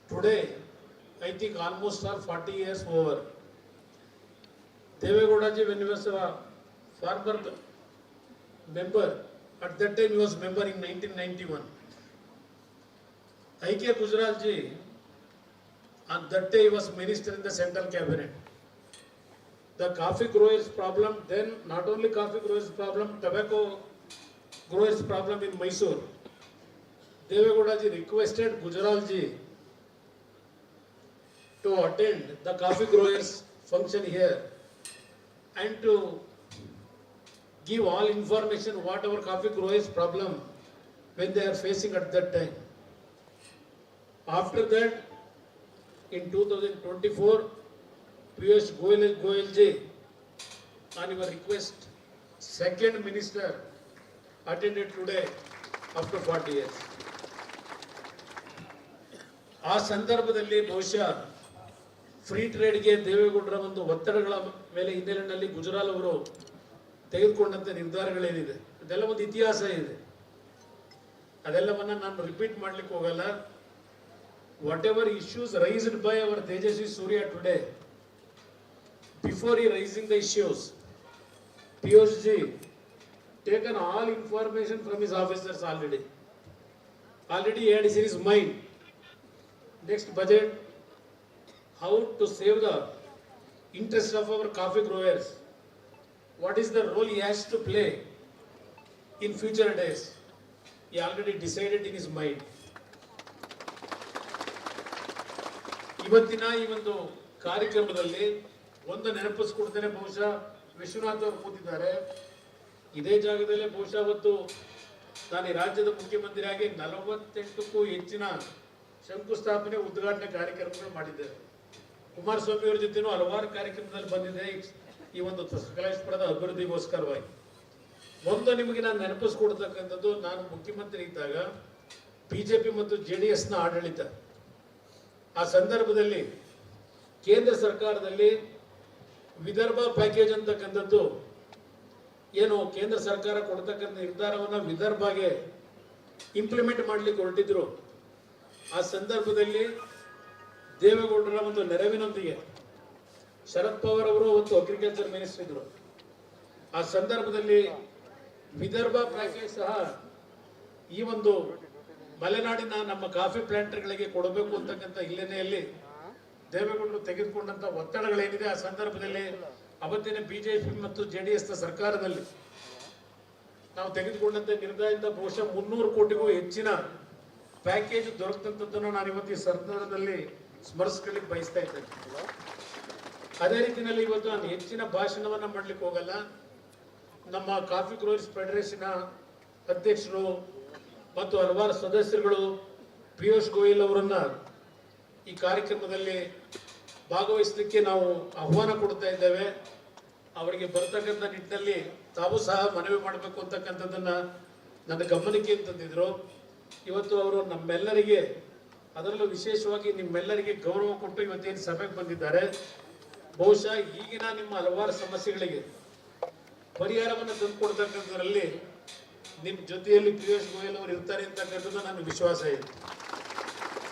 today I think almost are 40 years over. Devegowda ji, when he was a farmer member, at that time he was member in 1991. I.K. Gujral ji, on that day he was minister in the central cabinet. The coffee growers problem, then not only coffee growers problem, tobacco growers problem in Mysore. Devegowda ji requested Gujral ji to attend the coffee growers function here and to give all information whatever coffee growers problem when they are facing at that time. After that, in 2024, P.S. Goyal ji, on your request, second minister attended today after 40 years. ಆ ಸಂದರ್ಭದಲ್ಲಿ ಬಹುಶಃ free ಟ್ರೇಡ್ಗೆ ದೇವೇಗೌಡರ ಒಂದು ಒತ್ತಡಗಳ ಮೇಲೆ ಹಿನ್ನೆಲೆಯಲ್ಲಿ ಗುಜರಾಲ್ ಅವರು ತೆಗೆದುಕೊಂಡಂತ ನಿರ್ಧಾರಗಳೇನಿದೆ ಅದೆಲ್ಲ ಒಂದು ಇತಿಹಾಸ ಇದೆ. ಅದೆಲ್ಲವನ್ನ ನಾನು ರಿಪೀಟ್ ಮಾಡ್ಲಿಕ್ಕೆ ಹೋಗಲ್ಲ. Whatever issues raised by our Tejasvi Surya today, before he raising the issues, Piyush ji taken all information from his officers already. Already he had in his mind next budget how to save the interest of our coffee growers. What is the role he has to play in future days? He already decided in his mind. ಇವತ್ತಿನ ಈ ಒಂದು ಕಾರ್ಯಕ್ರಮದಲ್ಲಿ ಒಂದು ನೆನಪಿಸ್ಕೊಡ್ತೇನೆ. ಬಹುಶಃ ವಿಶ್ವನಾಥ್ ಅವರು ಕೂತಿದ್ದಾರೆ ಇದೇ ಜಾಗದಲ್ಲೇ. ಬಹುಶಃ ಅವತ್ತು ನಾನು ಈ ರಾಜ್ಯದ ಮುಖ್ಯಮಂತ್ರಿಯಾಗಿ 48ಕ್ಕೂ ಹೆಚ್ಚಿನ ಶಂಕುಸ್ಥಾಪನೆ ಉದ್ಘಾಟನೆ ಕಾರ್ಯಕ್ರಮಗಳು ಮಾಡಿದ್ದೇವೆ. ಕುಮಾರಸ್ವಾಮಿ ಅವರ ಜೊತೆನೂ ಹಲವಾರು ಕಾರ್ಯಕ್ರಮದಲ್ಲಿ ಬಂದಿದೆ ಈ ಒಂದು ಸಕಲೇಶ್ಪುರದ ಅಭಿವೃದ್ಧಿಗೋಸ್ಕರವಾಗಿ. ಒಂದು ನಿಮಗೆ ನಾನು ನೆನಪಿಸ್ಕೊಡ್ತಕ್ಕಂಥದ್ದು, ನಾನು ಮುಖ್ಯಮಂತ್ರಿ ಇದ್ದಾಗ ಬಿಜೆಪಿ ಮತ್ತು JDSನ ಆಡಳಿತ, ಆ ಸಂದರ್ಭದಲ್ಲಿ ಕೇಂದ್ರ ಸರ್ಕಾರದಲ್ಲಿ ವಿದರ್ಭ ಪ್ಯಾಕೇಜ್ ಅಂತಕ್ಕಂಥದ್ದು ಏನು ಕೇಂದ್ರ ಸರ್ಕಾರ ಕೊಡ್ತಕ್ಕಂಥ ನಿರ್ಧಾರವನ್ನು ವಿದರ್ಭಗೆ ಇಂಪ್ಲಿಮೆಂಟ್ ಮಾಡ್ಲಿಕ್ಕೆ ಹೊರಟಿದ್ರು. ಆ ಸಂದರ್ಭದಲ್ಲಿ ದೇವೇಗೌಡರ ಒಂದು ನೆರವಿನೊಂದಿಗೆ ಶರದ್ ಪವಾರ್ ಅವರು ಒಂದು ಅಗ್ರಿಕಲ್ಚರ್ ಮಿನಿಸ್ಟರ್ ಇದ್ರು. ಆ ಸಂದರ್ಭದಲ್ಲಿ ವಿದರ್ಭ ಪ್ಯಾಕೇಜ್ ಸಹ ಈ ಒಂದು ಮಲೆನಾಡಿನ ನಮ್ಮ ಕಾಫಿ ಪ್ಲಾಂಟರ್ಗಳಿಗೆ ಕೊಡಬೇಕು ಅಂತಕ್ಕಂಥ ಹಿನ್ನೆಲೆಯಲ್ಲಿ ದೇವೇಗೌಡರು ತೆಗೆದುಕೊಂಡಂತ ಒತ್ತಡಗಳೇನಿದೆ, ಆ ಸಂದರ್ಭದಲ್ಲಿ ಅವತ್ತಿನ ಬಿಜೆಪಿ ಮತ್ತು JDSನ ಸರ್ಕಾರದಲ್ಲಿ ನಾವು ತೆಗೆದುಕೊಂಡಂತ ನಿರ್ಧಾರದಿಂದ ಬಹುಶಃ 300 ಕೋಟಿಗೂ ಹೆಚ್ಚಿನ ಪ್ಯಾಕೇಜ್ ದೊರಕಂತದ್ದನ್ನು ನಾನು ಇವತ್ತು ಈ ಸಂದರ್ಭದಲ್ಲಿ ಸ್ಮರಿಸ್ಕೊಳ್ಳಿಕ್ಕೆ ಬಯಸ್ತಾ ಇದ್ದೇನೆ. ಅದೇ ರೀತಿಯಲ್ಲಿ ಇವತ್ತು ನಾನು ಹೆಚ್ಚಿನ ಭಾಷಣವನ್ನ ಮಾಡ್ಲಿಕ್ಕೆ ಹೋಗಲ್ಲ. ನಮ್ಮ ಕಾಫಿ ಗ್ರೋವರ್ಸ್ ಫೆಡರೇಷನ್ ಅಧ್ಯಕ್ಷರು ಮತ್ತು ಹಲವಾರು ಸದಸ್ಯರುಗಳು ಪಿಯೂಷ್ ಗೋಯಲ್ ಅವರನ್ನ ಈ ಕಾರ್ಯಕ್ರಮದಲ್ಲಿ ಭಾಗವಹಿಸಲಿಕ್ಕೆ ನಾವು ಆಹ್ವಾನ ಕೊಡ್ತಾ ಇದ್ದೇವೆ. ಅವರಿಗೆ ಬರ್ತಕ್ಕಂಥ ನಿಟ್ಟಿನಲ್ಲಿ ತಾವು ಸಹ ಮನವಿ ಮಾಡಬೇಕು ಅಂತಕ್ಕಂಥದ್ದನ್ನ ನನ್ನ ಗಮನಕ್ಕೆ ತಂದಿದ್ರು. ಇವತ್ತು ಅವರು ನಮ್ಮೆಲ್ಲರಿಗೆ, ಅದರಲ್ಲೂ ವಿಶೇಷವಾಗಿ ನಿಮ್ಮೆಲ್ಲರಿಗೆ ಗೌರವ ಕೊಟ್ಟು ಇವತ್ತೇನು ಸಭೆಗೆ ಬಂದಿದ್ದಾರೆ. ಬಹುಶಃ ಈಗಿನ ನಿಮ್ಮ ಹಲವಾರು ಸಮಸ್ಯೆಗಳಿಗೆ ಪರಿಹಾರವನ್ನು ತಂದುಕೊಡ್ತಕ್ಕಂಥದ್ರಲ್ಲಿ ನಿಮ್ಮ ಜೊತೆಯಲ್ಲಿ ಪಿಯೂಷ್ ಗೋಯಲ್ ಅವರು ಇರ್ತಾರೆ ಅಂತಕ್ಕಂಥದ್ದು ನನ್ನ ವಿಶ್ವಾಸ ಇದೆ.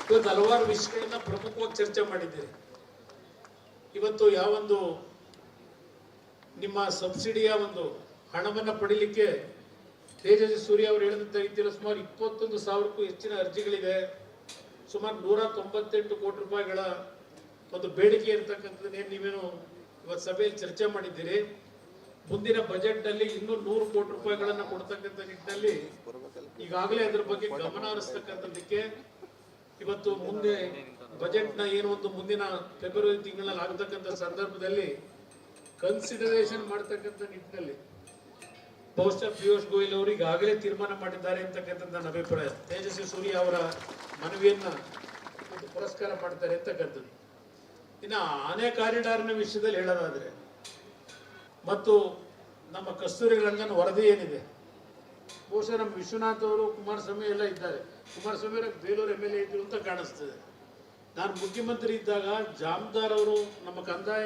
ಇವತ್ತು ಹಲವಾರು ವಿಷಯಗಳನ್ನ ಪ್ರಮುಖವಾಗಿ ಚರ್ಚೆ ಮಾಡಿದ್ದೀರಿ. ಇವತ್ತು ಯಾವೊಂದು ನಿಮ್ಮ ಸಬ್ಸಿಡಿಯ ಒಂದು ಹಣವನ್ನು ಪಡಿಲಿಕ್ಕೆ ತೇಜಸ್ವಿ ಸೂರ್ಯ ಅವರು ಹೇಳಿದಂತ ರೀತಿಯಲ್ಲಿ ಸುಮಾರು 21,000ಕ್ಕೂ ಹೆಚ್ಚಿನ ಅರ್ಜಿಗಳಿದೆ. ಸುಮಾರು 198 ಕೋಟಿ ರೂಪಾಯಿಗಳ ಒಂದು ಬೇಡಿಕೆ ಇರತಕ್ಕಂಥದ್ದನ್ನೇನು ನೀವೇನು ಇವತ್ತು ಸಭೆಯಲ್ಲಿ ಚರ್ಚೆ ಮಾಡಿದ್ದೀರಿ. ಮುಂದಿನ ಬಜೆಟ್ ನಲ್ಲಿ ಇನ್ನೂ 100 ಕೋಟಿ ರೂಪಾಯಿಗಳನ್ನ ಕೊಡ್ತಕ್ಕಂಥ ನಿಟ್ಟಿನಲ್ಲಿ ಈಗಾಗಲೇ ಅದರ ಬಗ್ಗೆ ಗಮನ ಹರಿಸ್ತಕ್ಕಂಥದ್ದಕ್ಕೆ ಇವತ್ತು ಮುಂದೆ ಬಜೆಟ್ನ ಏನು ಒಂದು ಮುಂದಿನ ಫೆಬ್ರವರಿ ತಿಂಗಳಲ್ಲಿ ಆಗತಕ್ಕಂಥ ಸಂದರ್ಭದಲ್ಲಿ ಕನ್ಸಿಡರೇಷನ್ ಮಾಡತಕ್ಕಂಥ ನಿಟ್ಟಿನಲ್ಲಿ ಬಹುಶಃ ಪಿಯೂಷ್ ಗೋಯಲ್ ಅವರು ಈಗಾಗಲೇ ತೀರ್ಮಾನ ಮಾಡಿದ್ದಾರೆ ಅಂತಕ್ಕಂಥದ್ದು ನನ್ನ ಅಭಿಪ್ರಾಯ. ತೇಜಸ್ವಿ ಸೂರ್ಯ ಅವರ ಮನವಿಯನ್ನ ಪುರಸ್ಕಾರ ಮಾಡ್ತಾರೆ ಅಂತಕ್ಕಂಥದ್ದು. ಇನ್ನು ಆನೆ ಕಾರಿಡಾರ್ನ ವಿಷಯದಲ್ಲಿ ಹೇಳೋದಾದ್ರೆ ಮತ್ತು ನಮ್ಮ ಕಸ್ತೂರಿ ರಂಗನ್ ವರದಿ ಏನಿದೆ, ಬಹುಶಃ ನಮ್ಮ ವಿಶ್ವನಾಥ್ ಅವರು ಕುಮಾರಸ್ವಾಮಿ ಎಲ್ಲ ಇದ್ದಾರೆ. ಕುಮಾರಸ್ವಾಮಿ ಅವರು ಬೇಲೂರು MLA ಇದ್ರು ಅಂತ ಕಾಣಿಸ್ತದೆ. ನಾನು ಮುಖ್ಯಮಂತ್ರಿ ಇದ್ದಾಗ ಜಾಮದಾರ್ ಅವರು ನಮ್ಮ ಕಂದಾಯ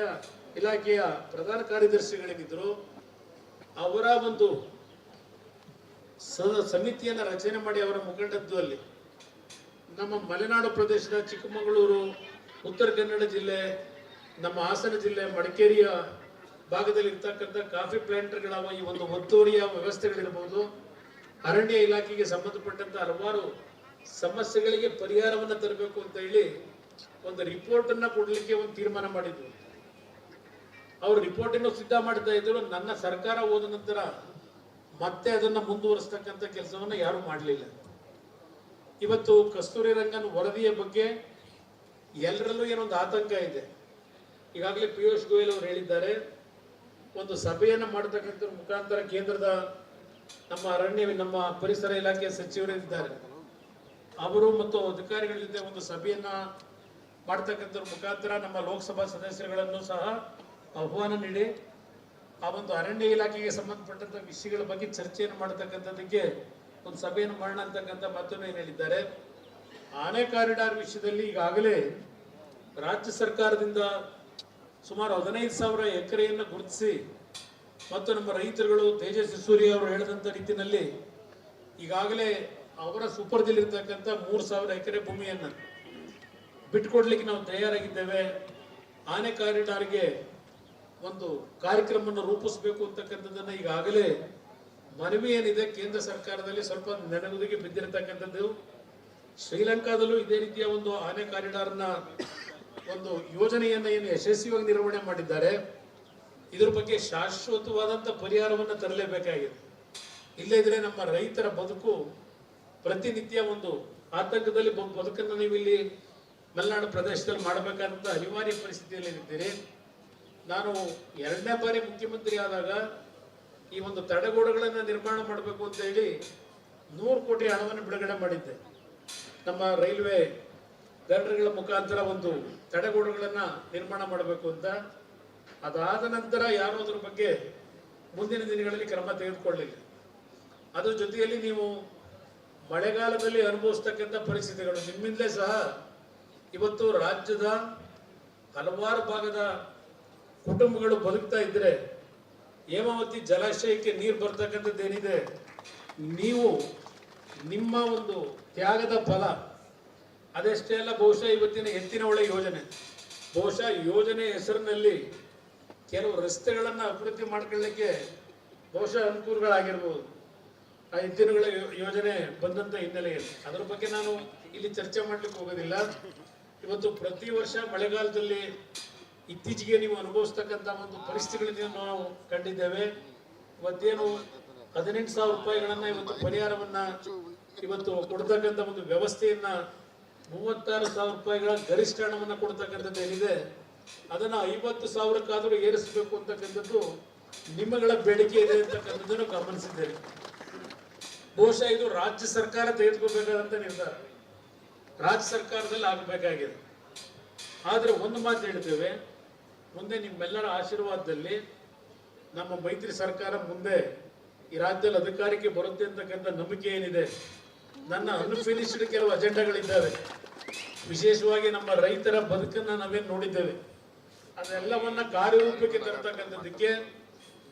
ಇಲಾಖೆಯ ಪ್ರಧಾನ ಕಾರ್ಯದರ್ಶಿಗಳೇನಿದ್ರು ಅವರ ಒಂದು ಸಮಿತಿಯನ್ನು ರಚನೆ ಮಾಡಿ ಅವರ ಮುಖಂಡತ್ವದಲ್ಲಿ ನಮ್ಮ ಮಲೆನಾಡು ಪ್ರದೇಶದ ಚಿಕ್ಕಮಗಳೂರು, ಉತ್ತರ ಕನ್ನಡ ಜಿಲ್ಲೆ, ನಮ್ಮ ಹಾಸನ ಜಿಲ್ಲೆ, ಮಡಿಕೇರಿಯ ಭಾಗದಲ್ಲಿ ಇರ್ತಕ್ಕಂಥ ಕಾಫಿ ಪ್ಲಾಂಟರ್ಗಳ ಈ ಒಂದು ಒತ್ತುವರಿಯ ವ್ಯವಸ್ಥೆಗಳಿರ್ಬೋದು, ಅರಣ್ಯ ಇಲಾಖೆಗೆ ಸಂಬಂಧಪಟ್ಟಂತ ಹಲವಾರು ಸಮಸ್ಯೆಗಳಿಗೆ ಪರಿಹಾರವನ್ನು ತರಬೇಕು ಅಂತ ಹೇಳಿ ಒಂದು ರಿಪೋರ್ಟ್ ಅನ್ನ ಕೊಡ್ಲಿಕ್ಕೆ ಒಂದು ತೀರ್ಮಾನ ಮಾಡಿದ್ರು. ಅವರು ರಿಪೋರ್ಟ್ ಅನ್ನು ಸಿದ್ಧ ಮಾಡ್ತಾ ಇದ್ರು. ನನ್ನ ಸರ್ಕಾರ ಹೋದ ನಂತರ ಮತ್ತೆ ಅದನ್ನ ಮುಂದುವರಿಸ್ತಕ್ಕಂಥ ಕೆಲಸವನ್ನ ಯಾರು ಮಾಡಲಿಲ್ಲ. ಇವತ್ತು ಕಸ್ತೂರಿ ರಂಗನ್ ವರದಿಯ ಬಗ್ಗೆ ಎಲ್ಲರಲ್ಲೂ ಏನೊಂದು ಆತಂಕ ಇದೆ. ಈಗಾಗಲೇ ಪಿಯೂಷ್ ಗೋಯಲ್ ಅವರು ಹೇಳಿದ್ದಾರೆ, ಒಂದು ಸಭೆಯನ್ನ ಮಾಡತಕ್ಕಂಥ ಮುಖಾಂತರ ಕೇಂದ್ರದ ನಮ್ಮ ಅರಣ್ಯ, ನಮ್ಮ ಪರಿಸರ ಇಲಾಖೆಯ ಸಚಿವರಿದ್ದಾರೆ, ಅವರು ಮತ್ತು ಅಧಿಕಾರಿಗಳ ಜೊತೆ ಒಂದು ಸಭೆಯನ್ನ ಮಾಡ್ತಕ್ಕಂಥ ಮುಖಾಂತರ ನಮ್ಮ ಲೋಕಸಭಾ ಸದಸ್ಯರುಗಳನ್ನು ಸಹ ಆಹ್ವಾನ ನೀಡಿ ಆ ಒಂದು ಅರಣ್ಯ ಇಲಾಖೆಗೆ ಸಂಬಂಧಪಟ್ಟಂತ ವಿಷಯಗಳ ಬಗ್ಗೆ ಚರ್ಚೆಯನ್ನು ಮಾಡತಕ್ಕಂಥದ್ದಕ್ಕೆ ಒಂದು ಸಭೆಯನ್ನು ಮಾಡೋಣ ಅಂತಕ್ಕಂಥ ಮಾತನ್ನು ಏನು ಹೇಳಿದ್ದಾರೆ. ಆನೆ ಕಾರಿಡಾರ್ ವಿಷಯದಲ್ಲಿ ಈಗಾಗಲೇ ರಾಜ್ಯ ಸರ್ಕಾರದಿಂದ ಸುಮಾರು 15,000 ಎಕರೆಯನ್ನು ಗುರುತಿಸಿ ಮತ್ತು ನಮ್ಮ ರೈತರುಗಳು ತೇಜಸ್ವಿ ಸೂರ್ಯ ಅವರು ಹೇಳಿದಂಥ ರೀತಿಯಲ್ಲಿ ಈಗಾಗಲೇ ಅವರ ಸುಪರ್ದಿಲಿರ್ತಕ್ಕಂಥ 3,000 ಎಕರೆ ಭೂಮಿಯನ್ನು ಬಿಟ್ಟುಕೊಡ್ಲಿಕ್ಕೆ ನಾವು ತಯಾರಾಗಿದ್ದೇವೆ. ಆನೆ ಕಾರಿಡಾರ್ಗೆ ಒಂದು ಕಾರ್ಯಕ್ರಮವನ್ನು ರೂಪಿಸಬೇಕು ಅಂತಕ್ಕಂಥದ್ದನ್ನು ಈಗಾಗಲೇ ಮನವಿ ಏನಿದೆ ಕೇಂದ್ರ ಸರ್ಕಾರದಲ್ಲಿ ಸ್ವಲ್ಪ ನೆನಗುದಿಗೆ ಬಿದ್ದಿರತಕ್ಕಂಥದ್ದು. ಶ್ರೀಲಂಕಾದಲ್ಲೂ ಇದೇ ರೀತಿಯ ಒಂದು ಆನೆ ಕಾರಿಡಾರ್ನ ಒಂದು ಯೋಜನೆಯನ್ನು ಏನು ಯಶಸ್ವಿಯಾಗಿ ನಿರ್ವಹಣೆ ಮಾಡಿದ್ದಾರೆ. ಇದ್ರ ಬಗ್ಗೆ ಶಾಶ್ವತವಾದಂಥ ಪರಿಹಾರವನ್ನು ತರಲೇಬೇಕಾಗಿದೆ. ಇಲ್ಲದಿದ್ರೆ ನಮ್ಮ ರೈತರ ಬದುಕು ಪ್ರತಿನಿತ್ಯ ಒಂದು ಆತಂಕದಲ್ಲಿ ಬದುಕನ್ನು ನೀವು ಇಲ್ಲಿ ಮಲೆನಾಡು ಪ್ರದೇಶದಲ್ಲಿ ಮಾಡಬೇಕಾದಂಥ ಅನಿವಾರ್ಯ ಪರಿಸ್ಥಿತಿಯಲ್ಲಿ ಇದ್ದೀರಿ. ನಾನು 2ನೇ ಬಾರಿ ಮುಖ್ಯಮಂತ್ರಿ ಆದಾಗ ಈ ಒಂದು ತಡೆಗೋಡೆಗಳನ್ನು ನಿರ್ಮಾಣ ಮಾಡಬೇಕು ಅಂತ ಹೇಳಿ 100 ಕೋಟಿ ಹಣವನ್ನು ಬಿಡುಗಡೆ ಮಾಡಿದ್ದೆ. ನಮ್ಮ ರೈಲ್ವೆ ಗರ್ಡರ್ಗಳ ಮುಖಾಂತರ ಒಂದು ತಡೆಗೋಡೆಗಳನ್ನು ನಿರ್ಮಾಣ ಮಾಡಬೇಕು ಅಂತ. ಅದಾದ ನಂತರ ಯಾರು ಅದ್ರ ಬಗ್ಗೆ ಮುಂದಿನ ದಿನಗಳಲ್ಲಿ ಕ್ರಮ ತೆಗೆದುಕೊಳ್ಳಲಿಲ್ಲ. ಅದ್ರ ಜೊತೆಯಲ್ಲಿ ನೀವು ಮಳೆಗಾಲದಲ್ಲಿ ಅನುಭವಿಸ್ತಕ್ಕಂಥ ಪರಿಸ್ಥಿತಿಗಳು ನಿಮ್ಮಿಂದಲೇ ಸಹ ಇವತ್ತು ರಾಜ್ಯದ ಹಲವಾರು ಭಾಗದ ಕುಟುಂಬಗಳು ಬದುಕ್ತಾ ಇದ್ರೆ ಹೇಮಾವತಿ ಜಲಾಶಯಕ್ಕೆ ನೀರು ಬರ್ತಕ್ಕಂಥದ್ದು ಏನಿದೆ, ನೀವು ನಿಮ್ಮ ಒಂದು ತ್ಯಾಗದ ಫಲ ಅದೆಷ್ಟೇ ಅಲ್ಲ. ಬಹುಶಃ ಇವತ್ತಿನ ಎತ್ತಿನ ಹೊಳೆ ಯೋಜನೆ, ಬಹುಶಃ ಯೋಜನೆ ಹೆಸರಿನಲ್ಲಿ ಕೆಲವು ರಸ್ತೆಗಳನ್ನು ಅಭಿವೃದ್ಧಿ ಮಾಡ್ಕೊಳ್ಳಿಕ್ಕೆ ಬಹುಶಃ ಅನುಕೂಲಗಳಾಗಿರ್ಬೋದು. ಆ ಎತ್ತಿನಗಳ ಯೋಜನೆ ಬಂದಂಥ ಹಿನ್ನೆಲೆಯಲ್ಲಿ ಅದರ ಬಗ್ಗೆ ನಾನು ಇಲ್ಲಿ ಚರ್ಚೆ ಮಾಡ್ಲಿಕ್ಕೆ ಹೋಗೋದಿಲ್ಲ. ಇವತ್ತು ಪ್ರತಿ ವರ್ಷ ಮಳೆಗಾಲದಲ್ಲಿ ಇತ್ತೀಚೆಗೆ ನೀವು ಅನುಭವಿಸ್ತಕ್ಕಂಥ ಒಂದು ಪರಿಸ್ಥಿತಿಗಳನ್ನು ನಾವು ಕಂಡಿದ್ದೇವೆ. ಇವತ್ತೇನು 18,000 ರೂಪಾಯಿಗಳನ್ನ ಇವತ್ತು ಪರಿಹಾರವನ್ನ ಇವತ್ತು ಕೊಡ್ತಕ್ಕಂಥ ಒಂದು ವ್ಯವಸ್ಥೆಯನ್ನ 36,000 ರೂಪಾಯಿಗಳ ಗರಿಷ್ಠ ಹಣವನ್ನು ಕೊಡ್ತಕ್ಕಂಥದ್ದು ಏನಿದೆ ಅದನ್ನ 50,000ಕ್ಕಾದರೂ ಏರಿಸಬೇಕು ಅಂತಕ್ಕಂಥದ್ದು ನಿಮ್ಮಗಳ ಬೇಡಿಕೆ ಇದೆ ಅಂತಕ್ಕಂಥದ್ದನ್ನು ಗಮನಿಸಿದ್ದೇನೆ. ಬಹುಶಃ ಇದು ರಾಜ್ಯ ಸರ್ಕಾರ ತೆಗೆದುಕೋಬೇಕಾದಂತ ನಿರ್ಧಾರ, ರಾಜ್ಯ ಸರ್ಕಾರದಲ್ಲಿ ಆಗಬೇಕಾಗಿದೆ. ಆದರೆ ಒಂದು ಮಾತು ಹೇಳ್ತೇವೆ, ಮುಂದೆ ನಿಮ್ಮೆಲ್ಲರ ಆಶೀರ್ವಾದದಲ್ಲಿ ನಮ್ಮ ಮೈತ್ರಿ ಸರ್ಕಾರ ಮುಂದೆ ಈ ರಾಜ್ಯದಲ್ಲಿ ಅಧಿಕಾರಕ್ಕೆ ಬರುತ್ತೆ ಅಂತಕ್ಕಂಥ ನಂಬಿಕೆ ಏನಿದೆ. ನನ್ನ ಅನ್ಫಿನಿಶ್ಡ್ ಕೆಲವು ಅಜೆಂಡಾಗಳಿದ್ದಾವೆ. ವಿಶೇಷವಾಗಿ ನಮ್ಮ ರೈತರ ಬದುಕನ್ನು ನಾವೇನು ನೋಡಿದ್ದೇವೆ ಅದೆಲ್ಲವನ್ನ ಕಾರ್ಯರೂಪಕ್ಕೆ ತರತಕ್ಕಂಥದ್ದಕ್ಕೆ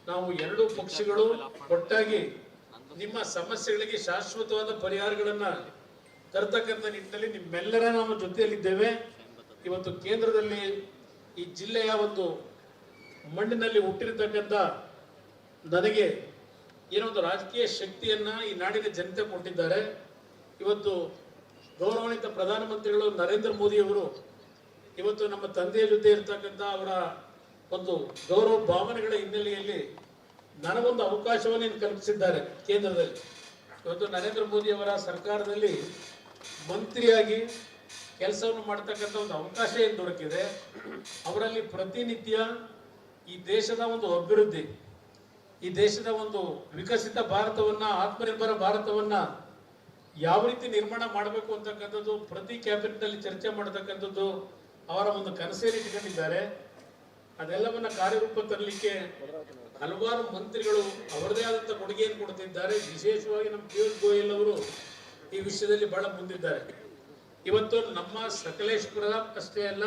ನಾವು ಎರಡೂ ಪಕ್ಷಗಳು ಒಟ್ಟಾಗಿ ನಿಮ್ಮ ಸಮಸ್ಯೆಗಳಿಗೆ ಶಾಶ್ವತವಾದ ಪರಿಹಾರಗಳನ್ನ ತರತಕ್ಕಂಥ ನಿಟ್ಟಿನಲ್ಲಿ ನಿಮ್ಮೆಲ್ಲರ ನಮ್ಮ ಜೊತೆಯಲ್ಲಿದ್ದೇವೆ. ಇವತ್ತು ಕೇಂದ್ರದಲ್ಲಿ ಈ ಜಿಲ್ಲೆಯ ಒಂದು ಮಣ್ಣಿನಲ್ಲಿ ಹುಟ್ಟಿರತಕ್ಕಂಥ ನನಗೆ ಏನೊಂದು ರಾಜಕೀಯ ಶಕ್ತಿಯನ್ನ ಈ ನಾಡಿನ ಜನತೆ ಕೊಟ್ಟಿದ್ದಾರೆ. ಇವತ್ತು ಗೌರವಾನ್ವಿತ ಪ್ರಧಾನಮಂತ್ರಿಗಳು ನರೇಂದ್ರ ಮೋದಿ ಅವರು ಇವತ್ತು ನಮ್ಮ ತಂದೆಯ ಜೊತೆ ಇರತಕ್ಕಂಥ ಅವರ ಒಂದು ಗೌರವ ಭಾವನೆಗಳ ಹಿನ್ನೆಲೆಯಲ್ಲಿ ನನಗೊಂದು ಅವಕಾಶವನ್ನು ಕಲ್ಪಿಸಿದ್ದಾರೆ ಕೇಂದ್ರದಲ್ಲಿ. ಇವತ್ತು ನರೇಂದ್ರ ಮೋದಿ ಅವರ ಸರ್ಕಾರದಲ್ಲಿ ಮಂತ್ರಿಯಾಗಿ ಕೆಲಸವನ್ನು ಮಾಡ್ತಕ್ಕಂಥ ಒಂದು ಅವಕಾಶ ಏನು ದೊರಕಿದೆ. ಅವರಲ್ಲಿ ಪ್ರತಿನಿತ್ಯ ಈ ದೇಶದ ಒಂದು ಅಭಿವೃದ್ಧಿ, ಈ ದೇಶದ ಒಂದು ವಿಕಸಿತ ಭಾರತವನ್ನ, ಆತ್ಮನಿರ್ಭರ ಭಾರತವನ್ನ ಯಾವ ರೀತಿ ನಿರ್ಮಾಣ ಮಾಡಬೇಕು ಅಂತಕ್ಕಂಥದ್ದು ಪ್ರತಿ ಕ್ಯಾಬಿನೆಟ್ ಅಲ್ಲಿ ಚರ್ಚೆ ಮಾಡತಕ್ಕಂಥದ್ದು ಅವರ ಒಂದು ಕನಸೇರಿ ಇಟ್ಕೊಂಡಿದ್ದಾರೆ. ಅದೆಲ್ಲವನ್ನ ಕಾರ್ಯರೂಪ ತರಲಿಕ್ಕೆ ಹಲವಾರು ಮಂತ್ರಿಗಳು ಅವರದೇ ಆದಂಥ ಕೊಡುಗೆಯನ್ನು ಕೊಡ್ತಿದ್ದಾರೆ. ವಿಶೇಷವಾಗಿ ನಮ್ಮ ಪಿಯೂಷ್ ಗೋಯಲ್ ಅವರು ಈ ವಿಷಯದಲ್ಲಿ ಬಹಳ ಮುಂದಿದ್ದಾರೆ. ಇವತ್ತು ನಮ್ಮ ಸಕಲೇಶ್ಪುರ ಅಷ್ಟೇ ಅಲ್ಲ,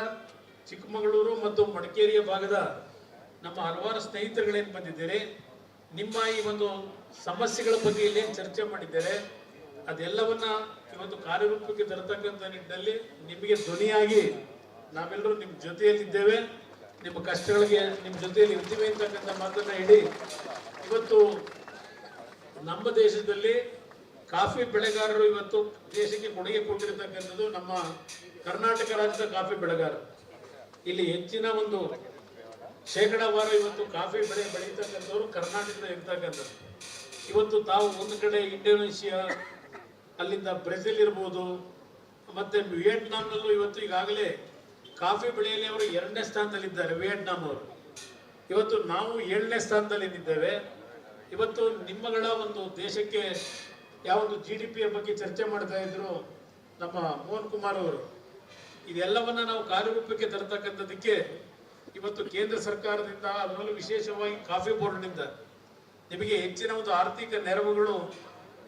ಚಿಕ್ಕಮಗಳೂರು ಮತ್ತು ಮಡಿಕೇರಿಯ ಭಾಗದ ನಮ್ಮ ಹಲವಾರು ಸ್ನೇಹಿತರುಗಳೇನು ಬಂದಿದ್ದಾರೆ, ನಿಮ್ಮ ಈ ಒಂದು ಸಮಸ್ಯೆಗಳ ಬಗ್ಗೆ ಇಲ್ಲೇನು ಚರ್ಚೆ ಮಾಡಿದ್ದಾರೆ ಅದೆಲ್ಲವನ್ನ ಇವತ್ತು ಕಾರ್ಯರೂಪಕ್ಕೆ ತರತಕ್ಕಂಥ ನಿಟ್ಟಿನಲ್ಲಿ ನಿಮಗೆ ಧ್ವನಿಯಾಗಿ ನಾವೆಲ್ಲರೂ ನಿಮ್ಮ ಜೊತೆಯಲ್ಲಿದ್ದೇವೆ, ನಿಮ್ಮ ಕಷ್ಟಗಳಿಗೆ ನಿಮ್ಮ ಜೊತೆಯಲ್ಲಿ ಇರ್ತೀವಿ ಅಂತಕ್ಕಂಥ ಮಾತನ್ನ ಹೇಳಿ ಇವತ್ತು ನಮ್ಮ ದೇಶದಲ್ಲಿ ಕಾಫಿ ಬೆಳೆಗಾರರು ಇವತ್ತು ದೇಶಕ್ಕೆ ಕೊಡುಗೆ ಕೊಟ್ಟಿರತಕ್ಕಂಥದ್ದು ನಮ್ಮ ಕರ್ನಾಟಕ ರಾಜ್ಯದ ಕಾಫಿ ಬೆಳೆಗಾರರು. ಇಲ್ಲಿ ಹೆಚ್ಚಿನ ಒಂದು ಶೇಕಡಾವಾರ ಇವತ್ತು ಕಾಫಿ ಬೆಳೀತಕ್ಕಂಥವ್ರು ಕರ್ನಾಟಕದ ಇರ್ತಕ್ಕಂಥದ್ದು. ಇವತ್ತು ತಾವು ಒಂದು ಕಡೆ ಇಂಡೋನೇಷಿಯಾ, ಅಲ್ಲಿಂದ ಬ್ರೆಜಿಲ್ ಇರ್ಬೋದು, ಮತ್ತೆ ವಿಯೆಟ್ನಾಂನಲ್ಲೂ ಇವತ್ತು ಈಗಾಗಲೇ ಕಾಫಿ ಬೆಳೆಯಲ್ಲಿ ಅವರು 2ನೇ ಸ್ಥಾನದಲ್ಲಿದ್ದಾರೆ ವಿಯೆಟ್ನಾಂ ಅವರು. ಇವತ್ತು ನಾವು 7ನೇ ಸ್ಥಾನದಲ್ಲಿ ನಿಂತಿದ್ದೇವೆ. ಇವತ್ತು ನಿಮ್ಮಗಳ ಒಂದು ದೇಶಕ್ಕೆ ಯಾವೊಂದು GDPಯ ಬಗ್ಗೆ ಚರ್ಚೆ ಮಾಡ್ತಾ ಇದ್ರು ನಮ್ಮ ಮೋಹನ್ ಕುಮಾರ್ ಅವರು. ಇದೆಲ್ಲವನ್ನ ನಾವು ಕಾರ್ಯರೂಪಕ್ಕೆ ತರತಕ್ಕಂಥದ್ದಕ್ಕೆ ಇವತ್ತು ಕೇಂದ್ರ ಸರ್ಕಾರದಿಂದ, ಅದರಲ್ಲೂ ವಿಶೇಷವಾಗಿ ಕಾಫಿ ಬೋರ್ಡ್ನಿಂದ ನಿಮಗೆ ಹೆಚ್ಚಿನ ಒಂದು ಆರ್ಥಿಕ ನೆರವುಗಳು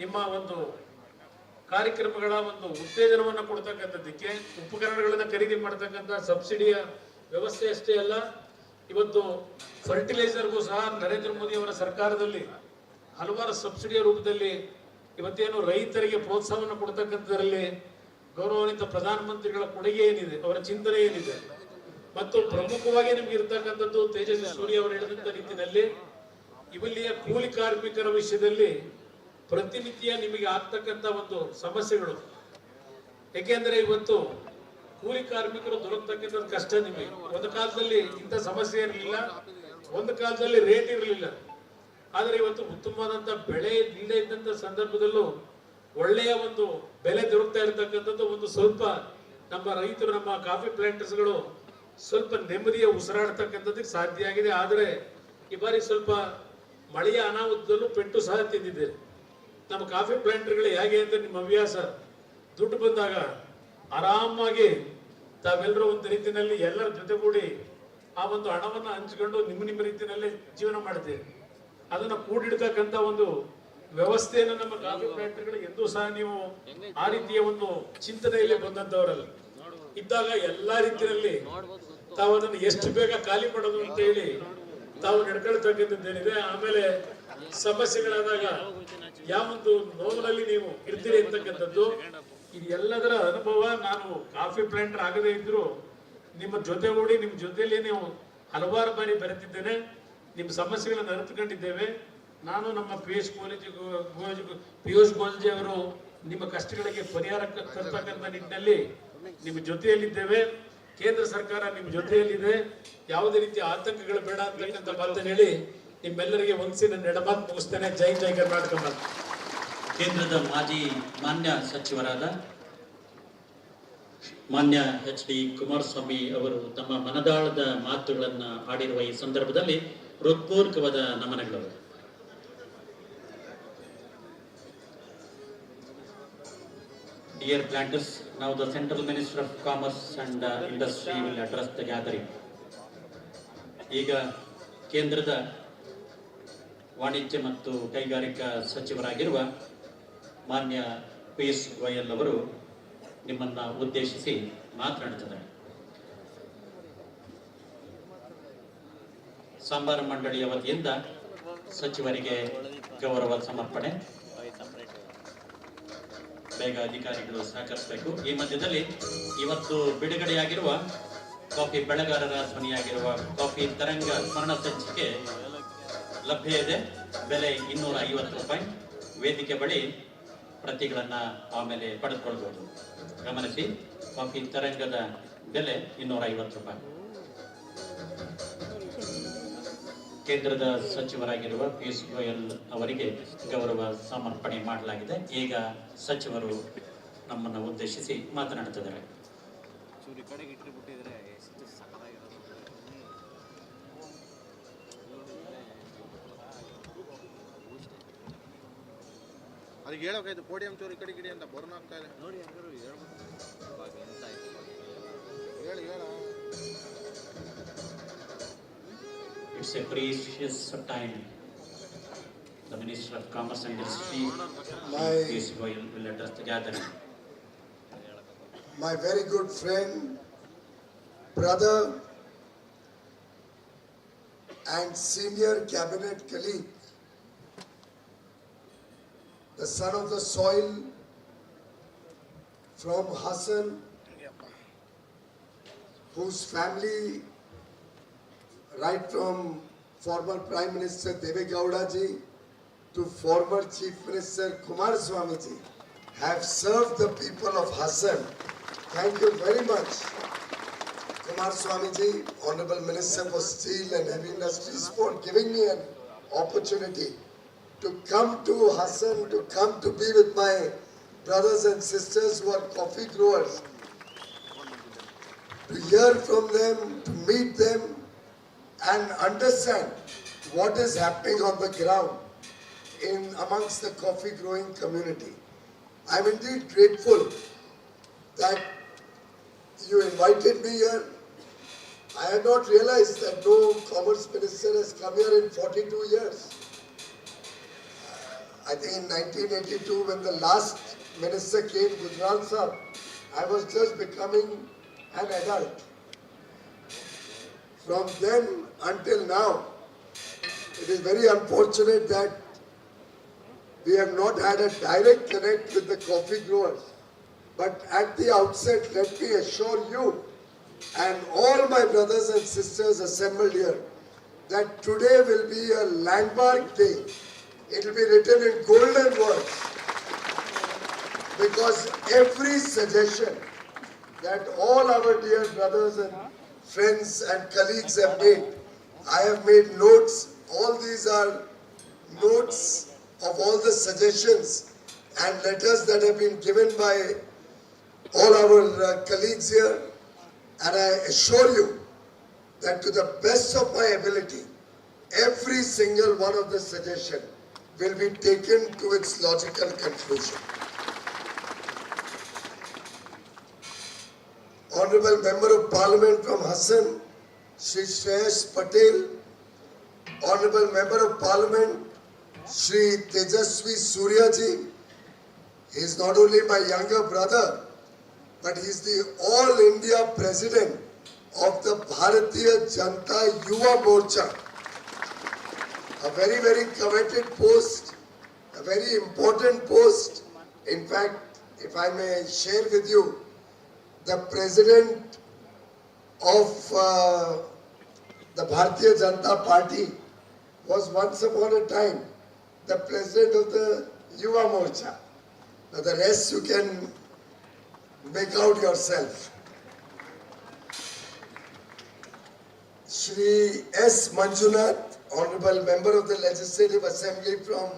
ನಿಮ್ಮ ಒಂದು ಕಾರ್ಯಕ್ರಮಗಳ ಒಂದು ಉತ್ತೇಜನವನ್ನು ಕೊಡ್ತಕ್ಕಂಥದ್ದಕ್ಕೆ ಉಪಕರಣಗಳನ್ನು ಖರೀದಿ ಮಾಡ್ತಕ್ಕಂಥ ಸಬ್ಸಿಡಿಯ ವ್ಯವಸ್ಥೆ ಅಷ್ಟೇ ಅಲ್ಲ, ಇವತ್ತು ಫರ್ಟಿಲೈಸರ್ಗೂ ಸಹ ನರೇಂದ್ರ ಮೋದಿ ಅವರ ಸರ್ಕಾರದಲ್ಲಿ ಹಲವಾರು ಸಬ್ಸಿಡಿಯ ರೂಪದಲ್ಲಿ ಇವತ್ತೇನು ರೈತರಿಗೆ ಪ್ರೋತ್ಸಾಹವನ್ನು ಕೊಡ್ತಕ್ಕಂಥದ್ರಲ್ಲಿ ಗೌರವಾನ್ವಿತ ಪ್ರಧಾನಮಂತ್ರಿಗಳ ಕೊಡುಗೆ ಏನಿದೆ, ಅವರ ಚಿಂತನೆ ಏನಿದೆ, ಮತ್ತು ಪ್ರಮುಖವಾಗಿ ನಿಮ್ಗೆ ಇರ್ತಕ್ಕಂಥದ್ದು ತೇಜಸ್ವಿ ಸೂರ್ಯ ಅವರು ಹೇಳಿದಂಥ ರೀತಿಯಲ್ಲಿ ಇಲ್ಲಿಯ ಕೂಲಿ ಕಾರ್ಮಿಕರ ವಿಷಯದಲ್ಲಿ ಪ್ರತಿನಿತ್ಯ ನಿಮಗೆ ಆಗ್ತಕ್ಕಂಥ ಒಂದು ಸಮಸ್ಯೆಗಳು. ಯಾಕೆಂದ್ರೆ ಇವತ್ತು ಕೂಲಿ ಕಾರ್ಮಿಕರು ದೊರಕತಕ್ಕಂಥದ್ದು ಕಷ್ಟ. ನಿಮಗೆ ಒಂದು ಕಾಲದಲ್ಲಿ ಇಂಥ ಸಮಸ್ಯೆ ಇರಲಿಲ್ಲ, ಒಂದು ಕಾಲದಲ್ಲಿ ರೇಟ್ ಇರಲಿಲ್ಲ. ಆದರೆ ಇವತ್ತು ಉತ್ತಮವಾದಂಥ ಬೆಳೆ ಇಲ್ಲದೆ ಇದ್ದಂಥ ಸಂದರ್ಭದಲ್ಲೂ ಒಳ್ಳೆಯ ಒಂದು ಬೆಲೆ ದೊರಕ್ತಾ ಇರತಕ್ಕಂಥದ್ದು ಒಂದು ಸ್ವಲ್ಪ ನಮ್ಮ ರೈತರು, ನಮ್ಮ ಕಾಫಿ ಪ್ಲಾಂಟರ್ಸ್ಗಳು ಸ್ವಲ್ಪ ನೆಮ್ಮದಿಯ ಉಸಿರಾಡ್ತಕ್ಕಂಥದ್ದಕ್ಕೆ ಸಾಧ್ಯ ಆಗಿದೆ. ಆದರೆ ಈ ಬಾರಿ ಸ್ವಲ್ಪ ಮಳೆಯ ಅನಾಹುತದಲ್ಲೂ ಪೆಟ್ಟು ಸಹ ತಿಂದಿದ್ದೇವೆ. ನಮ್ಮ ಕಾಫಿ ಪ್ಲಾಂಟರ್ಗಳು ಹೇಗೆ ಅಂತ ನಿಮ್ಮ ಹವ್ಯಾಸ, ದುಡ್ಡು ಬಂದಾಗ ಆರಾಮಾಗಿ ತಾವೆಲ್ಲರೂ ಒಂದು ರೀತಿಯಲ್ಲಿ ಎಲ್ಲರ ಜೊತೆಗೂಡಿ ಆ ಒಂದು ಹಣವನ್ನು ಹಂಚಿಕೊಂಡು ನಿಮ್ಮ ರೀತಿಯಲ್ಲಿ ಜೀವನ ಮಾಡ್ತೀರಿ. ಅದನ್ನು ಕೂಡಿಡ್ತಕ್ಕಂಥ ಒಂದು ವ್ಯವಸ್ಥೆಯನ್ನು ನಮ್ಮ ಕಾಫಿ ಪ್ಲಾಂಟರ್ಗಳು ಎಂದೂ ಸಹ ನೀವು ಆ ರೀತಿಯ ಒಂದು ಚಿಂತನೆಯಲ್ಲಿ ಬಂದಂತವರಲ್ಲ ಇದ್ದಾಗ ಎಲ್ಲಾ ರೀತಿಯಲ್ಲಿ ತಾವು ಅದನ್ನು ಎಷ್ಟು ಬೇಗ ಖಾಲಿ ಮಾಡೋದು ಅಂತ ಹೇಳಿ ತಾವು ನಡ್ಕೊಳ್ತಕ್ಕಂಥದ್ದೇನಿದೆ. ಆಮೇಲೆ ಸಮಸ್ಯೆಗಳಾದಾಗ ಯಾವೊಂದು ನೋವಿನಲ್ಲಿ ನೀವು ಇರ್ತೀರಿ ಅಂತಕ್ಕಂಥದ್ದು ಇದೆಲ್ಲದರ ಅನುಭವ. ನಾನು ಕಾಫಿ ಪ್ಲಾಂಟರ್ ಆಗದೇ ಇದ್ರು ನಿಮ್ಮ ಜೊತೆಗೂಡಿ ನಿಮ್ಮ ಜೊತೆಯಲ್ಲಿ ನೀವು ಹಲವಾರು ಬಾರಿ ಬೆರೆತಿದ್ದೇನೆ, ನಿಮ್ಮ ಸಮಸ್ಯೆಗಳನ್ನು ಅರಿತುಕೊಂಡಿದ್ದೇವೆ. ನಾನು ನಮ್ಮ ಪಿಯೂಷ್ ಗೋಲ್ಜಿ ಅವರು ನಿಮ್ಮ ಕಷ್ಟಗಳಿಗೆ ಪರಿಹಾರ ತರ್ತಕ್ಕಂಥ ನಿಟ್ಟಿನಲ್ಲಿ ನಿಮ್ಮ ಜೊತೆಯಲ್ಲಿದ್ದೇವೆ. ಕೇಂದ್ರ ಸರ್ಕಾರ ನಿಮ್ಮ ಜೊತೆಯಲ್ಲಿದೆ. ಯಾವುದೇ ರೀತಿಯ ಆತಂಕಗಳು ಬೇಡ ಅಂತಕ್ಕಂಥ ಮಾತನ್ನು ಹೇಳಿ ನಿಮ್ಮೆಲ್ಲರಿಗೆ ಒಂದ್ಸಿ ನನ್ನ ಎಡಮಾತು ಮುಗಿಸ್ತೇನೆ. ಜೈ ಜೈ ಕರ್ನಾಟಕ. ಕೇಂದ್ರದ ಮಾನ್ಯ ಸಚಿವರಾದ ಮಾನ್ಯ HD ಕುಮಾರಸ್ವಾಮಿ ಅವರು ತಮ್ಮ ಮನದಾಳದ ಮಾತುಗಳನ್ನು ಆಡಿರುವ ಈ ಸಂದರ್ಭದಲ್ಲಿ ಹೃತ್ಪೂರ್ವಕವಾದ ನಮನಗಳು. Dear planters, now the Central Minister of Commerce and Industry will address the gathering. ಈಗ ಕೇಂದ್ರದ ವಾಣಿಜ್ಯ ಮತ್ತು ಕೈಗಾರಿಕಾ ಸಚಿವರಾಗಿರುವ ಮಾನ್ಯ ಪಿಯೂಷ್ ಗೋಯಲ್ ಅವರು ನಿಮ್ಮನ್ನ ಉದ್ದೇಶಿಸಿ ಮಾತನಾಡುತ್ತಿದ್ದಾರೆ. ಸಾಂಬಾರು ಮಂಡಳಿಯ ವತಿಯಿಂದ ಸಚಿವರಿಗೆ ಗೌರವ ಸಮರ್ಪಣೆ. ಬೇಗ ಅಧಿಕಾರಿಗಳು ಸಹಕರಿಸಬೇಕು. ಈ ಮಧ್ಯದಲ್ಲಿ ಇವತ್ತು ಬಿಡುಗಡೆಯಾಗಿರುವ ಕಾಫಿ ಬೆಳೆಗಾರರ ಧ್ವನಿಯಾಗಿರುವ ಕಾಫಿ ತರಂಗ ಸ್ಮರಣ ಸಂಚಿಕೆ ಲಭ್ಯ ಇದೆ. ಬೆಲೆ 250 ರೂಪಾಯಿ. ವೇದಿಕೆ ಬಳಿ ಪ್ರತಿಗಳನ್ನ ಆಮೇಲೆ ಪಡೆದುಕೊಳ್ಬಹುದು. ಗಮನಿಸಿ, ಕಾಫಿ ತರಂಗದ ಬೆಲೆ 250 ರೂಪಾಯಿ. ಕೇಂದ್ರದ ಸಚಿವರಾಗಿರುವ ಪಿಯೂಷ್ ಗೋಯಲ್ ಅವರಿಗೆ ಗೌರವ ಸಮರ್ಪಣೆ ಮಾಡಲಾಗಿದೆ. ಈಗ ಸಚಿವರು ನಮ್ಮನ್ನು ಉದ್ದೇಶಿಸಿ ಮಾತನಾಡುತ್ತಿದ್ದಾರೆ. ಅದಕ್ಕೆ ಹೇಳೋಕಾಯ್ತು ಪೋಡಿಯಂ ಚೂರು ಈ ಕಡೆ ಗಿಡಿ ಅಂತ ಬರ್ನ್ ಆಗ್ತಾ ಇದೆ ನೋಡಿ. ಹೇಳಿ ಹೇಳ. It's a precious time. The Minister of Commerce and Industry, Ps. Goyal, will address the gathering. My very good friend, brother, and senior cabinet colleague, the son of the soil from Hassan, whose family, right from former Prime Minister Deve Gowda ji to former Chief Minister Kumaraswamy ji, have served the people of Hassan. Thank you very much, Kumaraswamy ji, Honorable Minister for Steel and Heavy Industries, for giving me an opportunity to come to Hassan, to come to be with my brothers and sisters who are coffee growers, to hear from them, to meet them, and understand what is happening on the ground in amongst the coffee growing community. I am indeed grateful that you invited me here. I had not realized that no Commerce Minister has come here in 42 years. I think in 1982, when the last Minister came, Gujral sir, I was just becoming an adult. From then until now, it is very unfortunate that we have not had a direct connect with the coffee growers. But at the outset, let me assure you and all my brothers and sisters assembled here that today will be a landmark day. It will be written in golden words, because every suggestion that all our dear brothers and friends and colleagues have made, I have made notes. All these are notes of all the suggestions and letters that have been given by all our colleagues here, and I assure you that to the best of my ability, every single one of the suggestions will be taken to its logical conclusion. Honorable Member of Parliament from Hassan, Shri Shreyash Patel, Honorable Member of Parliament, Shri Tejasvi Suryaji. He is not only my younger brother, but he is the All India President of the Bharatiya Janata Yuva Morcha. A very, very coveted post, a very important post. In fact, if I may share with you, the President of the Bharatiya Janata Party was once upon a time the President of the Yuva Morcha. Now the rest you can make out yourself. Shri S. Manjunath, Honorable Member of the Legislative Assembly from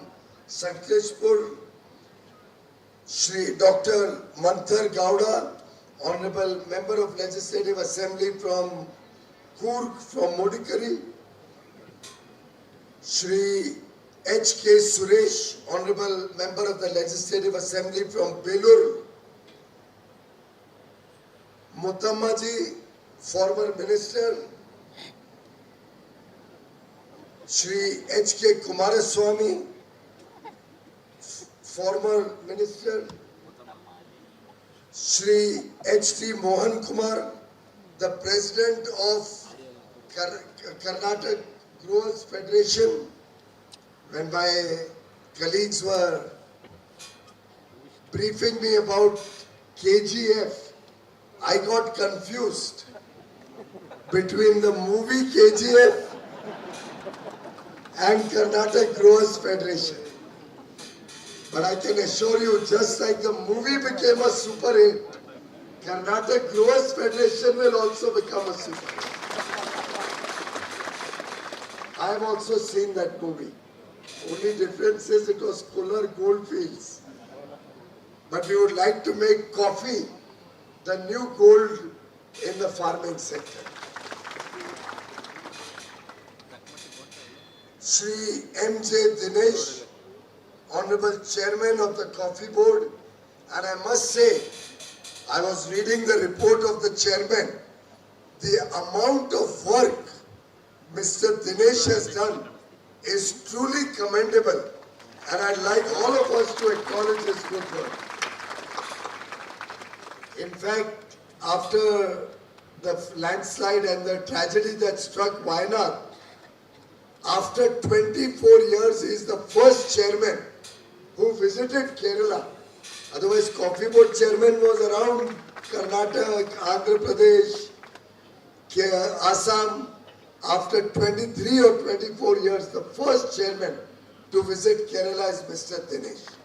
Sankleshpur. Shri Dr. Manthar Gowda, Honorable Member of Legislative Assembly from Coorg, from Modikari. Shri H.K. Suresh, Honorable Member of the Legislative Assembly from Belur. Mutammaji, former Minister. Shri H.K. Kumaraswamy, former Minister. Shri H.T. Mohan Kumar, the President of Karnataka Growers Federation. When my colleagues were briefing me about KGF, I got confused between the movie KGF and Karnataka Growers Federation. But I can assure you, just like the movie became a super hit, Karnataka Growers Federation will also become a super hit. I have also seen that movie. Only difference is it was Fuller Goldfields. But we would like to make coffee the new gold in the farming sector. Shri M.J. Dinesh, Honorable Chairman of the Coffee Board, and I must say, I was reading the report of the Chairman. The amount of work Mr. Dinesh has done is truly commendable, and I'd like all of us to acknowledge his good work. In fact, after the landslide and the tragedy that struck Wayanad, after 24 years, he is the first chairman who visited Kerala. Otherwise, Coffee Board chairman was around Karnataka, Andhra Pradesh, Assam. After 23 or 24 years, the first chairman to visit Kerala is Mr. Dinesh.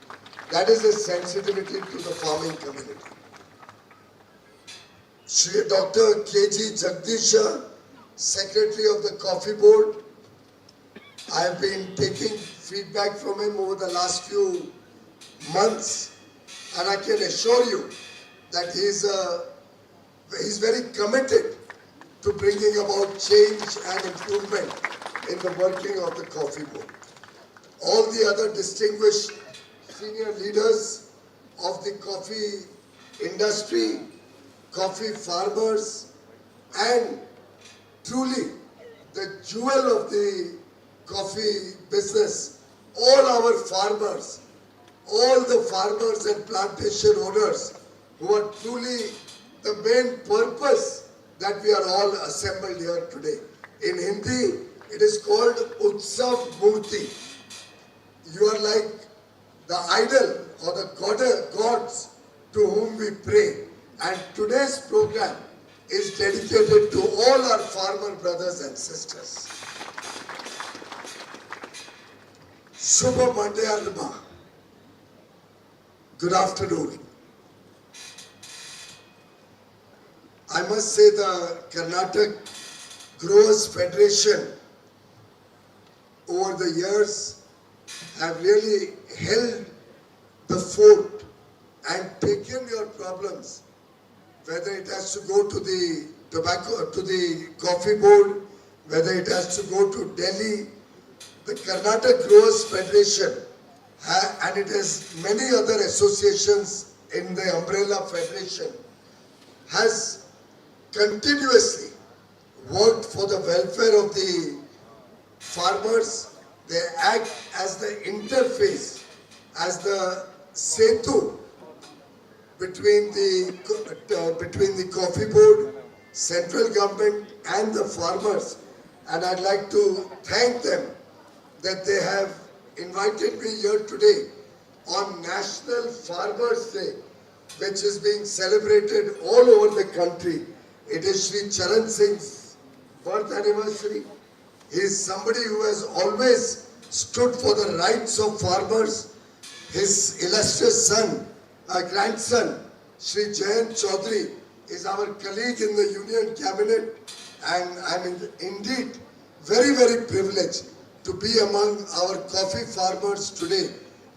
That is his sensitivity to the farming community. Shri Dr. K.G. Jagdisha, Secretary of the Coffee Board. I have been taking feedback from him over the last few months, and I can assure you that he's very committed to bringing about change and improvement in the working of the Coffee Board. All the other distinguished senior leaders of the coffee industry, coffee farmers, and truly the jewel of the coffee business, all our farmers all the farmers and plantation owners who are truly the main purpose that we are all assembled here today. In Hindi, it is called Utsav Murti. You are like the idol or the gods to whom we pray. And today's program is dedicated to all our farmer brothers and sisters. Shubha Mandayarma. Good afternoon. I must say the Karnataka Growers Federation over the years have really held the fort and taken your problems, whether it has to go to the coffee board, whether it has to go to Delhi, the Karnataka Growers Federation and it has many other associations in the umbrella federation has continuously worked for the welfare of the farmers. They act as the interface, as the setu between the coffee board, central government and the farmers. And I'd like to thank them that they have invited me here today on National Farmers Day, which is being celebrated all over the country. It is Sri Charan Singh's birth anniversary. He is somebody who has always stood for the rights of farmers. His illustrious son, grandson, Sri Jayant Chaudhary, is our colleague in the Union Cabinet, and I'm indeed very, very privileged to be among our coffee farmers today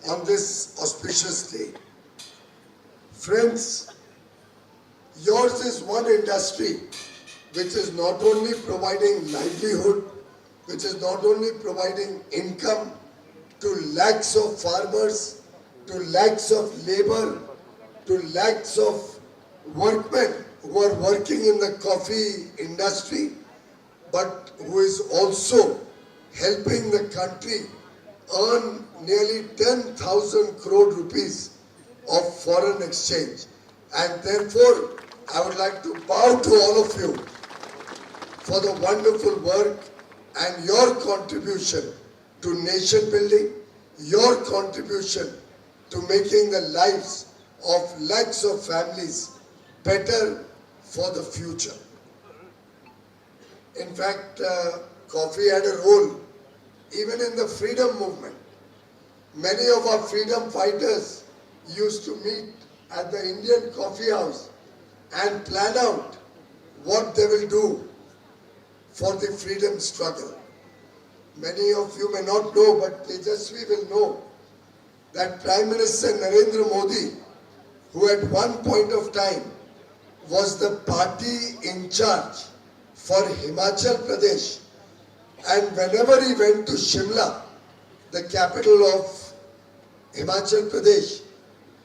on this auspicious day. Friends, yours is one industry which is not only providing livelihood, which is not only providing income to lakhs of farmers, to lakhs of labor, to lakhs of workmen who are working in the coffee industry, but who is also helping the country earn nearly 10,000 crore rupees of foreign exchange. And therefore, I would like to bow to all of you for the wonderful work and your contribution to nation building, your contribution to making the lives of lakhs of families better for the future. In fact, coffee had a role even in the freedom movement. Many of our freedom fighters used to meet at the Indian Coffee House and plan out what they will do for the freedom struggle. Many of you may not know, but Tejasvi will know that Prime Minister Narendra Modi, who at one point of time was the party in charge for Himachal Pradesh, and whenever he went to Shimla, the capital of Himachal Pradesh,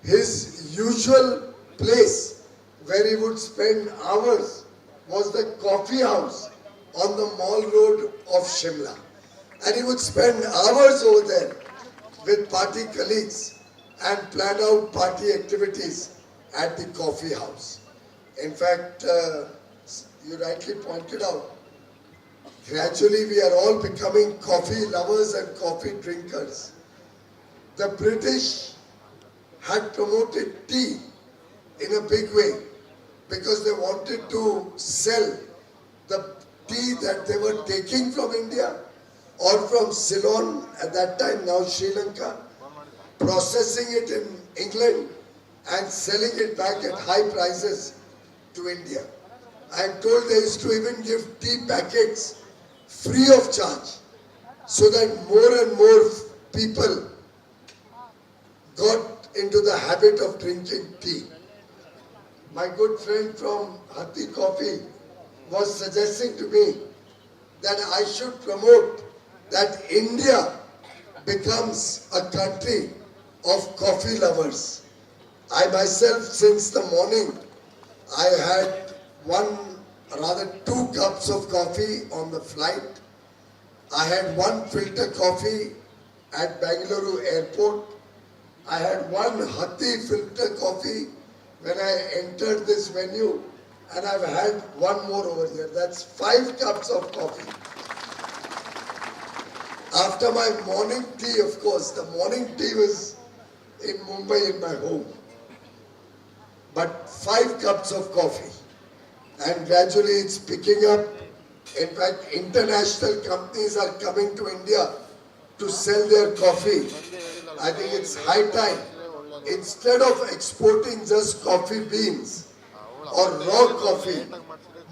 his usual place where he would spend hours was the coffee house on the Mall Road of Shimla. And he would spend hours over there with party colleagues and plan out party activities at the coffee house. In fact, you rightly pointed out, gradually we are all becoming coffee lovers and coffee drinkers. The British had promoted tea in a big way because they wanted to sell the tea that they were taking from India or from Ceylon at that time, now Sri Lanka, processing it in England and selling it back at high prices to India. I am told they used to even give tea packets free of charge so that more and more people got into the habit of drinking tea. My good friend from Hatti Coffee was suggesting to me that I should promote that India becomes a country of coffee lovers. I myself, since the morning, I had two cups of coffee on the flight. I had one filter coffee at Bangalore airport. I had one Hathi filter coffee when I entered this venue, and I've had one more over here. That's 5 cups of coffee. After my morning tea, of course, the morning tea was in Mumbai in my home. But 5 cups of coffee. And gradually it's picking up. In fact, international companies are coming to India to sell their coffee. I think it's high time. Instead of exporting just coffee beans or raw coffee,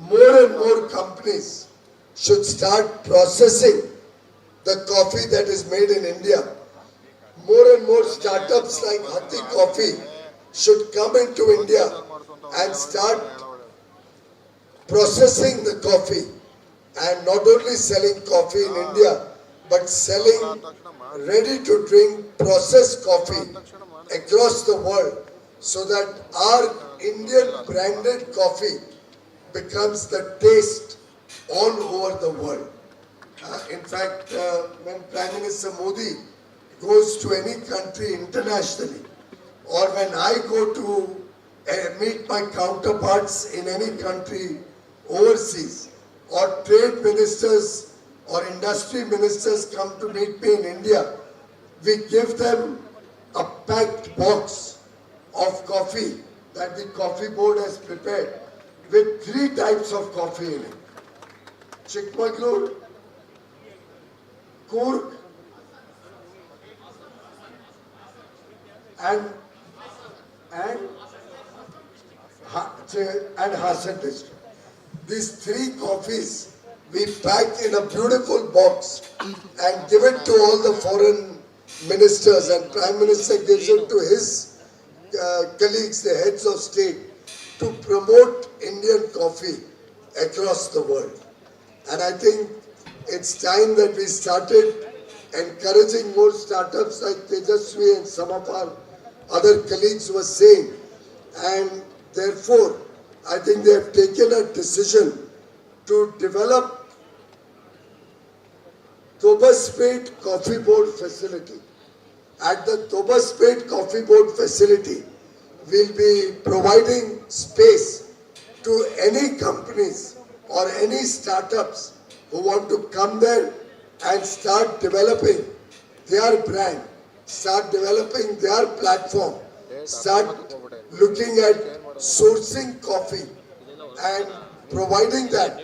more and more companies should start processing the coffee that is made in India. More and more startups like Hathi Coffee should come into India and start processing the coffee, and not only selling coffee in India, but selling ready to drink processed coffee across the world, so that our Indian branded coffee becomes the taste all over the world. In fact, when Prime Minister Modi goes to any country internationally, or when I go to meet my counterparts in any country overseas, or trade ministers or industry ministers come to meet me in India, we give them a packed box of coffee that the coffee board has prepared with 3 types of coffee in it. Chikmagalur, Coorg, and Hassan district. These 3 coffees we pack in a beautiful box and give it to all the foreign ministers, and Prime Minister gives it to his colleagues, the heads of state, to promote Indian coffee across the world. And I think it's time that we started encouraging more startups like Tejasvi and some of our other colleagues were saying. And therefore, I think they have taken a decision to develop Tobaspet Coffee Board facility. At the Tobaspet Coffee Board facility, we'll be providing space to any companies or any startups who want to come there and start developing their brand, start developing their platform, start looking at sourcing coffee and providing that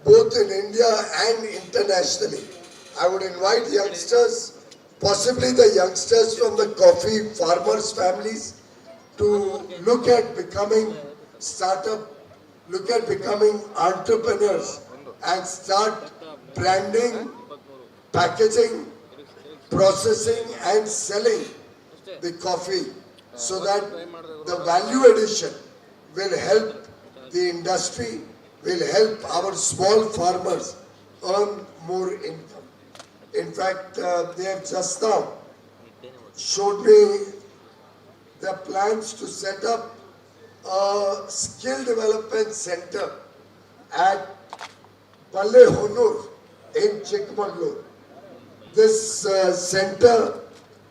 both in India and internationally. I would invite youngsters, possibly the youngsters from the coffee farmers' families, to look at becoming look at becoming entrepreneurs and start branding, packaging, processing and selling the coffee, so that the value addition will help the industry, will help our small farmers earn more income. In fact, they have just now showed me their plans to set up a skill development center at Palle Honur in Chikmagalur. This center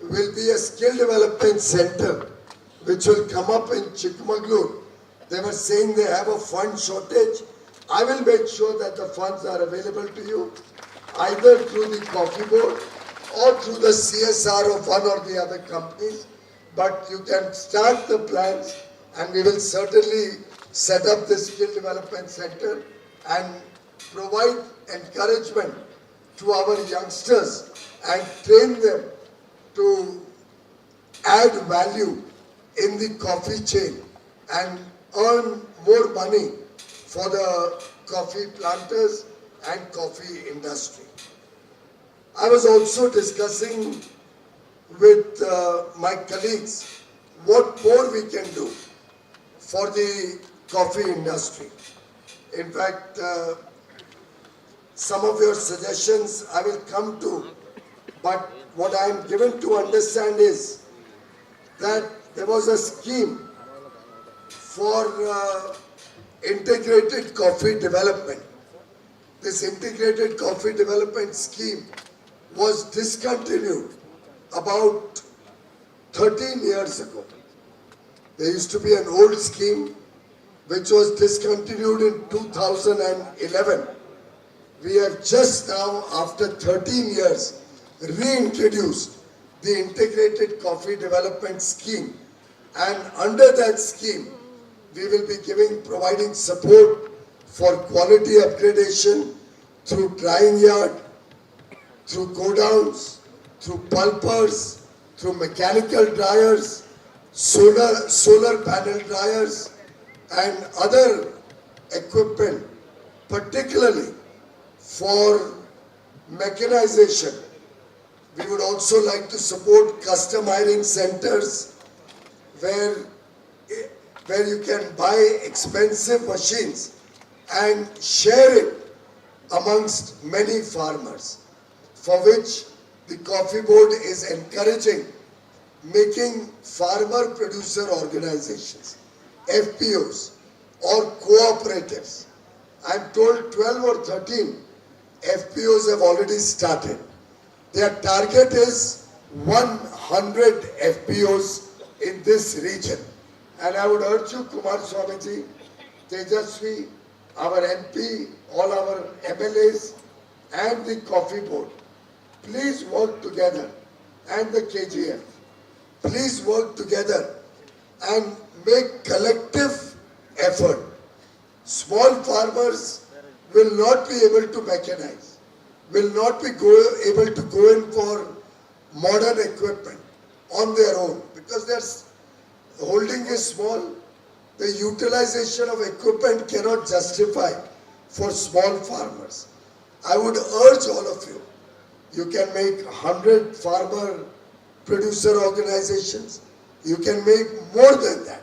will be a skill development center which will come up in Chikmagalur. They were saying they have a fund shortage. I will make sure that the funds are available to you, either through the coffee board or through the CSR of one or the other companies. But you can start the plans, and we will certainly set up this skill development center and provide encouragement to our youngsters and train them to add value in the coffee chain and earn more money for the coffee planters and coffee industry. I was also discussing with my colleagues what more we can do for the coffee industry. In fact, some of your suggestions I will come to, but what I am given to understand is that there was a scheme for integrated coffee development. This integrated coffee development scheme was discontinued about 13 years ago. There used to be an old scheme which was discontinued in 2011. We have just now, after 13 years, reintroduced the Integrated Coffee Development Scheme. And under that scheme, we will be providing support for quality upgradation through drying yard, through godowns, through pulpers, through mechanical dryers, solar panel dryers, and other equipment, particularly for mechanization. We would also like to support custom hiring centers where you can buy expensive machines and share it amongst many farmers, for which the Coffee Board is encouraging making farmer producer organizations, FPOs or cooperatives. I'm told 12 or 13 FPOs have already started. Their target is 100 FPOs in this region. And I would urge you, Kumaraswamy ji, Tejasvi, our MP, all our MLAs and the Coffee Board, please work together, and the KGF, please work together and make collective effort. Small farmers will not be able to mechanize, will not be able to go in for modern equipment on their own because their holding is small. The utilization of equipment cannot justify for small farmers. I would urge all of you, you can make 100 farmer producer organizations, you can make more than that.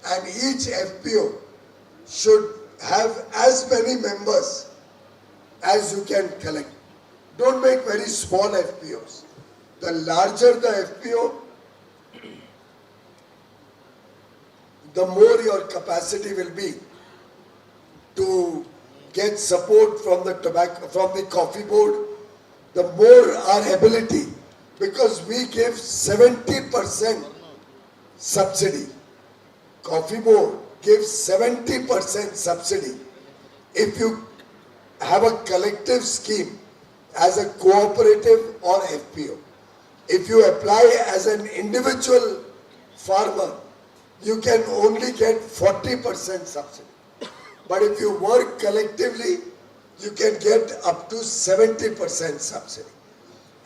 And each FPO should have as many members as you can collect. Don't make very small FPOs. The larger the FPO, the more your capacity will be to get support from the Coffee Board, the more our ability, because we give 70% subsidy. Coffee Board gives 70% subsidy if you have a collective scheme as a cooperative or FPO. If you apply as an individual farmer, you can only get 40% subsidy. But if you work collectively, you can get up to 70% subsidy.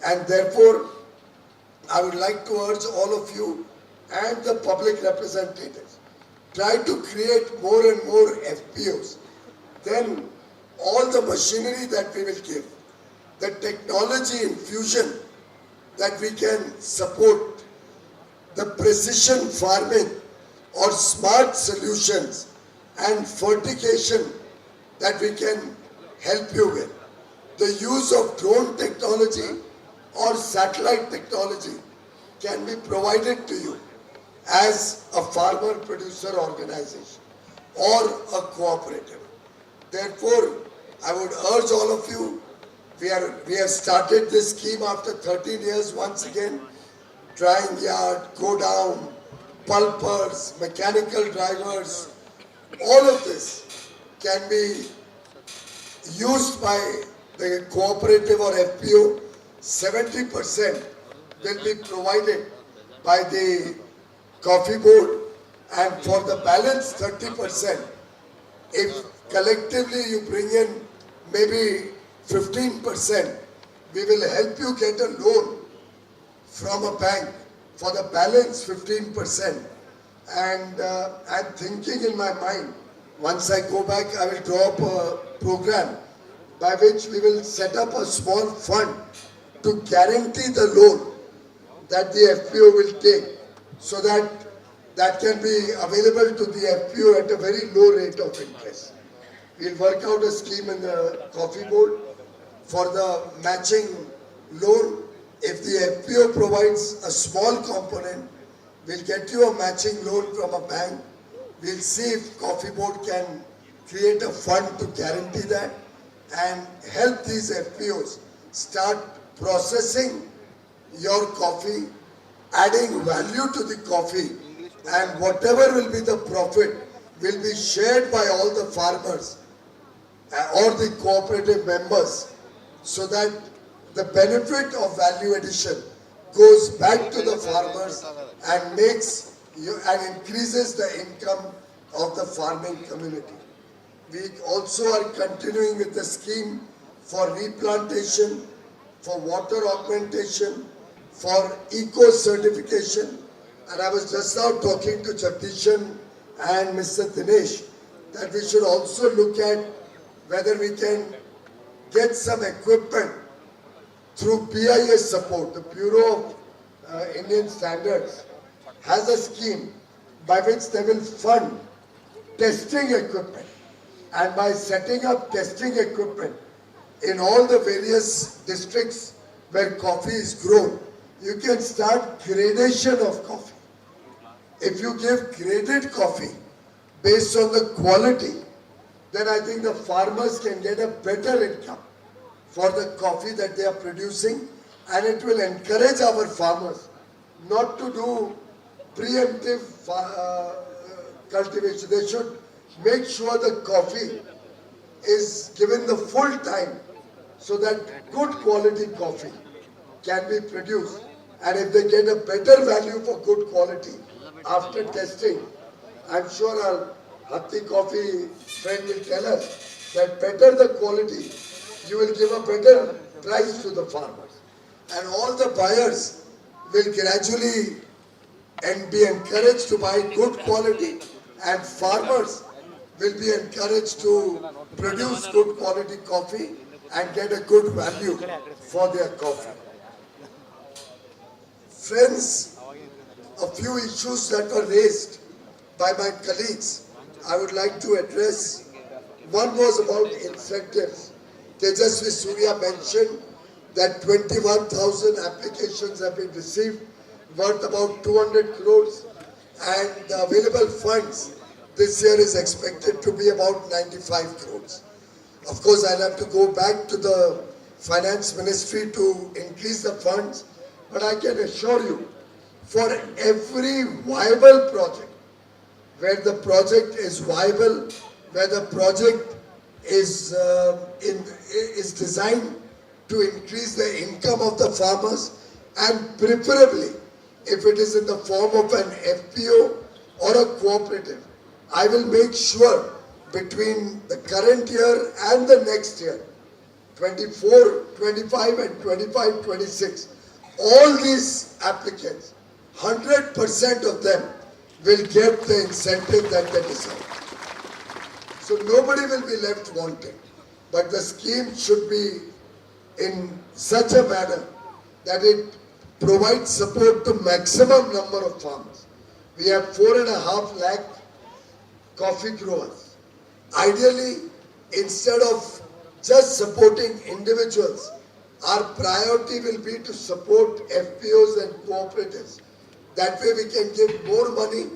And therefore, I would like to urge all of you and the public representatives, try to create more and more FPOs. Then all the machinery that we will give, the technology infusion that we can support, the precision farming or smart solutions and fertigation that we can help you with. The use of drone technology or satellite technology can be provided to you as a farmer producer organization or a cooperative. Therefore, I would urge all of you, we have started this scheme after 13 years once again. Drying yard, go down, pulpers, mechanical drivers, all of this can be used by the cooperative or FPO. 70% will be provided by the Coffee Board, and for the balance 30%, if collectively you bring in maybe 15%, we will help you get a loan from a bank for the balance 15%. And I'm thinking in my mind, once I go back, I will draw up a program by which we will set up a small fund to guarantee the loan that the FPO will take, so that that can be available to the FPO at a very low rate of interest. We'll work out a scheme in the Coffee Board for the matching loan. If the FPO provides a small component, we'll get you a matching loan from a bank. We'll see if Coffee Board can create a fund to guarantee that and help these FPOs start processing your coffee adding value to the coffee, and whatever will be the profit will be shared by all the farmers or the cooperative members, so that the benefit of value addition goes back to the farmers and makes and increases the income of the farming community. We also are continuing with the scheme for replantation, for water augmentation, for eco-certification. And I was just now talking to Jagdishan and Mr. Dinesh that we should also look at whether we can get some equipment through BIS support. The Bureau of Indian Standards has a scheme by which they will fund testing equipment. And by setting up testing equipment in all the various districts where coffee is grown, you can start gradation of coffee. If you give graded coffee based on the quality, then I think the farmers can get a better income for the coffee that they are producing, and it will encourage our farmers not to do preemptive cultivation. They should make sure the coffee is given the full time so that good quality coffee can be produced. And if they get a better value for good quality after testing, I'm sure our Hatti coffee friend will tell us that better the quality, you will give a better price to the farmers. And all the buyers will gradually and be encouraged to buy good quality, and farmers will be encouraged to produce good quality coffee and get a good value for their coffee. Friends, a few issues that were raised by my colleagues, I would like to address. One was about incentives. Tejasvi Surya mentioned that 21,000 applications have been received, worth about 200 crores, and the available funds this year is expected to be about 95 crores. Of course, I'll have to go back to the finance ministry to increase the funds, but I can assure you, for every viable project, where the project is viable, where the project is designed to increase the income of the farmers, and preferably if it is in the form of an FPO or a cooperative, I will make sure between the current year and the next year, 24, 25 and 25, 26, all these applicants, 100% of them will get the incentive that they deserve. So nobody will be left wanting. But the scheme should be in such a manner that it provides support to maximum number of farmers. We have 4.5 lakh coffee growers. Ideally, instead of just supporting individuals, our priority will be to support FPOs and cooperatives. That way we can give more money,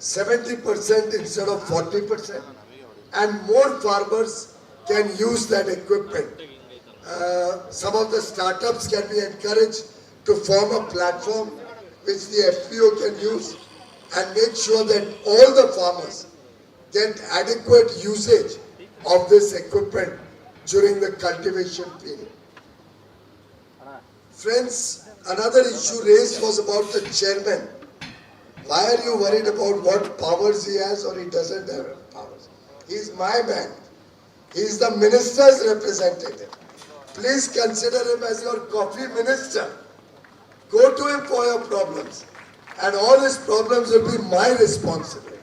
70% instead of 40%, and more farmers can use that equipment. Some of the startups can be encouraged to form a platform which the FPO can use and make sure that all the farmers get adequate usage of this equipment during the cultivation period. Friends, another issue raised was about the chairman. Why are you worried about what powers he has or he doesn't have powers? He's my man. He's the minister's representative. Please consider him as your coffee minister. Go to him for your problems, and all his problems will be my responsibility.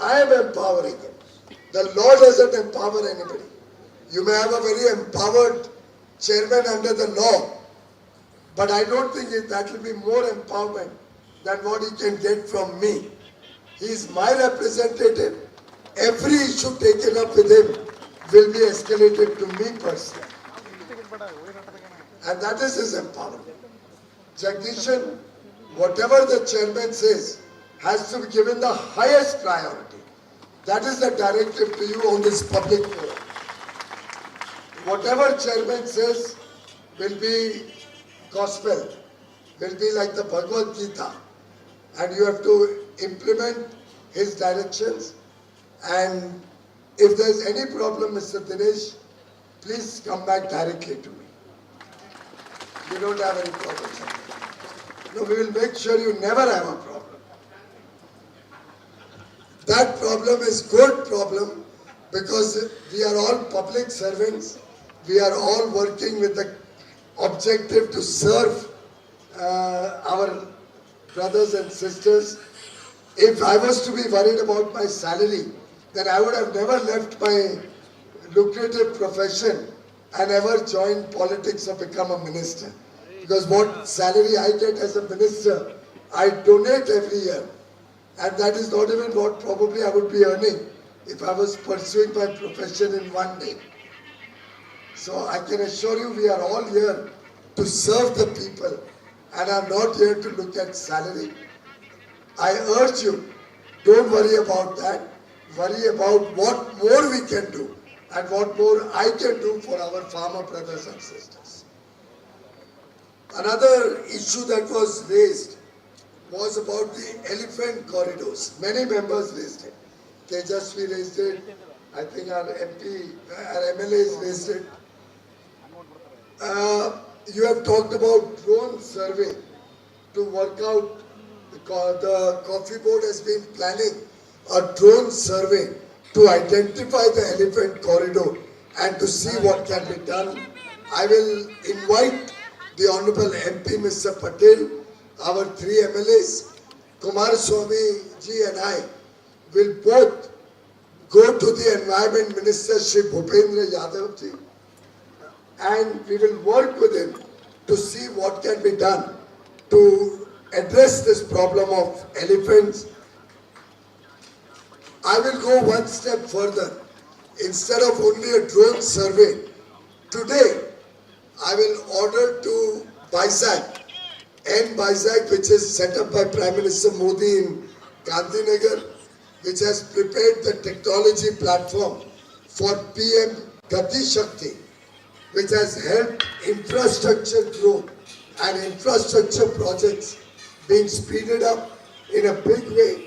I am empowering him. The law doesn't empower anybody. You may have a very empowered chairman under the law, but I don't think that will be more empowerment than what he can get from me. He is my representative. Every issue taken up with him will be escalated to me personally. And that is his empowerment. Jagdishan, whatever the chairman says, has to be given the highest priority. That is the directive to you on this public forum. Whatever chairman says will be gospel. will be like the Bhagavad Gita, and you have to implement his directions. And if there's any problem, Mr. Dinesh, please come back directly to me. You don't have any problems. No, we will make sure you never have a problem. That problem is good problem because we are all public servants. We are all working with the objective to serve our brothers and sisters. If I was to be worried about my salary, then I would have never left my lucrative profession and ever joined politics or become a minister. Because what salary I get as a minister, I donate every year. And that is not even what probably I would be earning if I was pursuing my profession in one day. So I can assure you we are all here to serve the people and are not here to look at salary. I urge you, don't worry about that. Worry about what more we can do and what more I can do for our farmer brothers and sisters. Another issue that was raised was about the elephant corridors. Many members raised it. Tejasvi raised it. I think our MP, our MLAs raised it. You have talked about drone survey to work out. The coffee board has been planning a drone survey to identify the elephant corridor and to see what can be done. I will invite the Honorable MP Mr. Patel, our three MLAs, Kumaraswamy ji and I will both go to the Environment Minister Shri Bhupendra Yadav ji and we will work with him to see what can be done to address this problem of elephants. I will go one step further. Instead of only a drone survey, today I will order to BISAC, which is set up by Prime Minister Modi in Gandhinagar, which has prepared the technology platform for PM Gati Shakti, which has helped infrastructure growth and infrastructure projects being speeded up in a big way.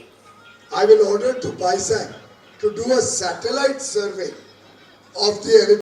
I will order to BISAC to do a satellite survey of the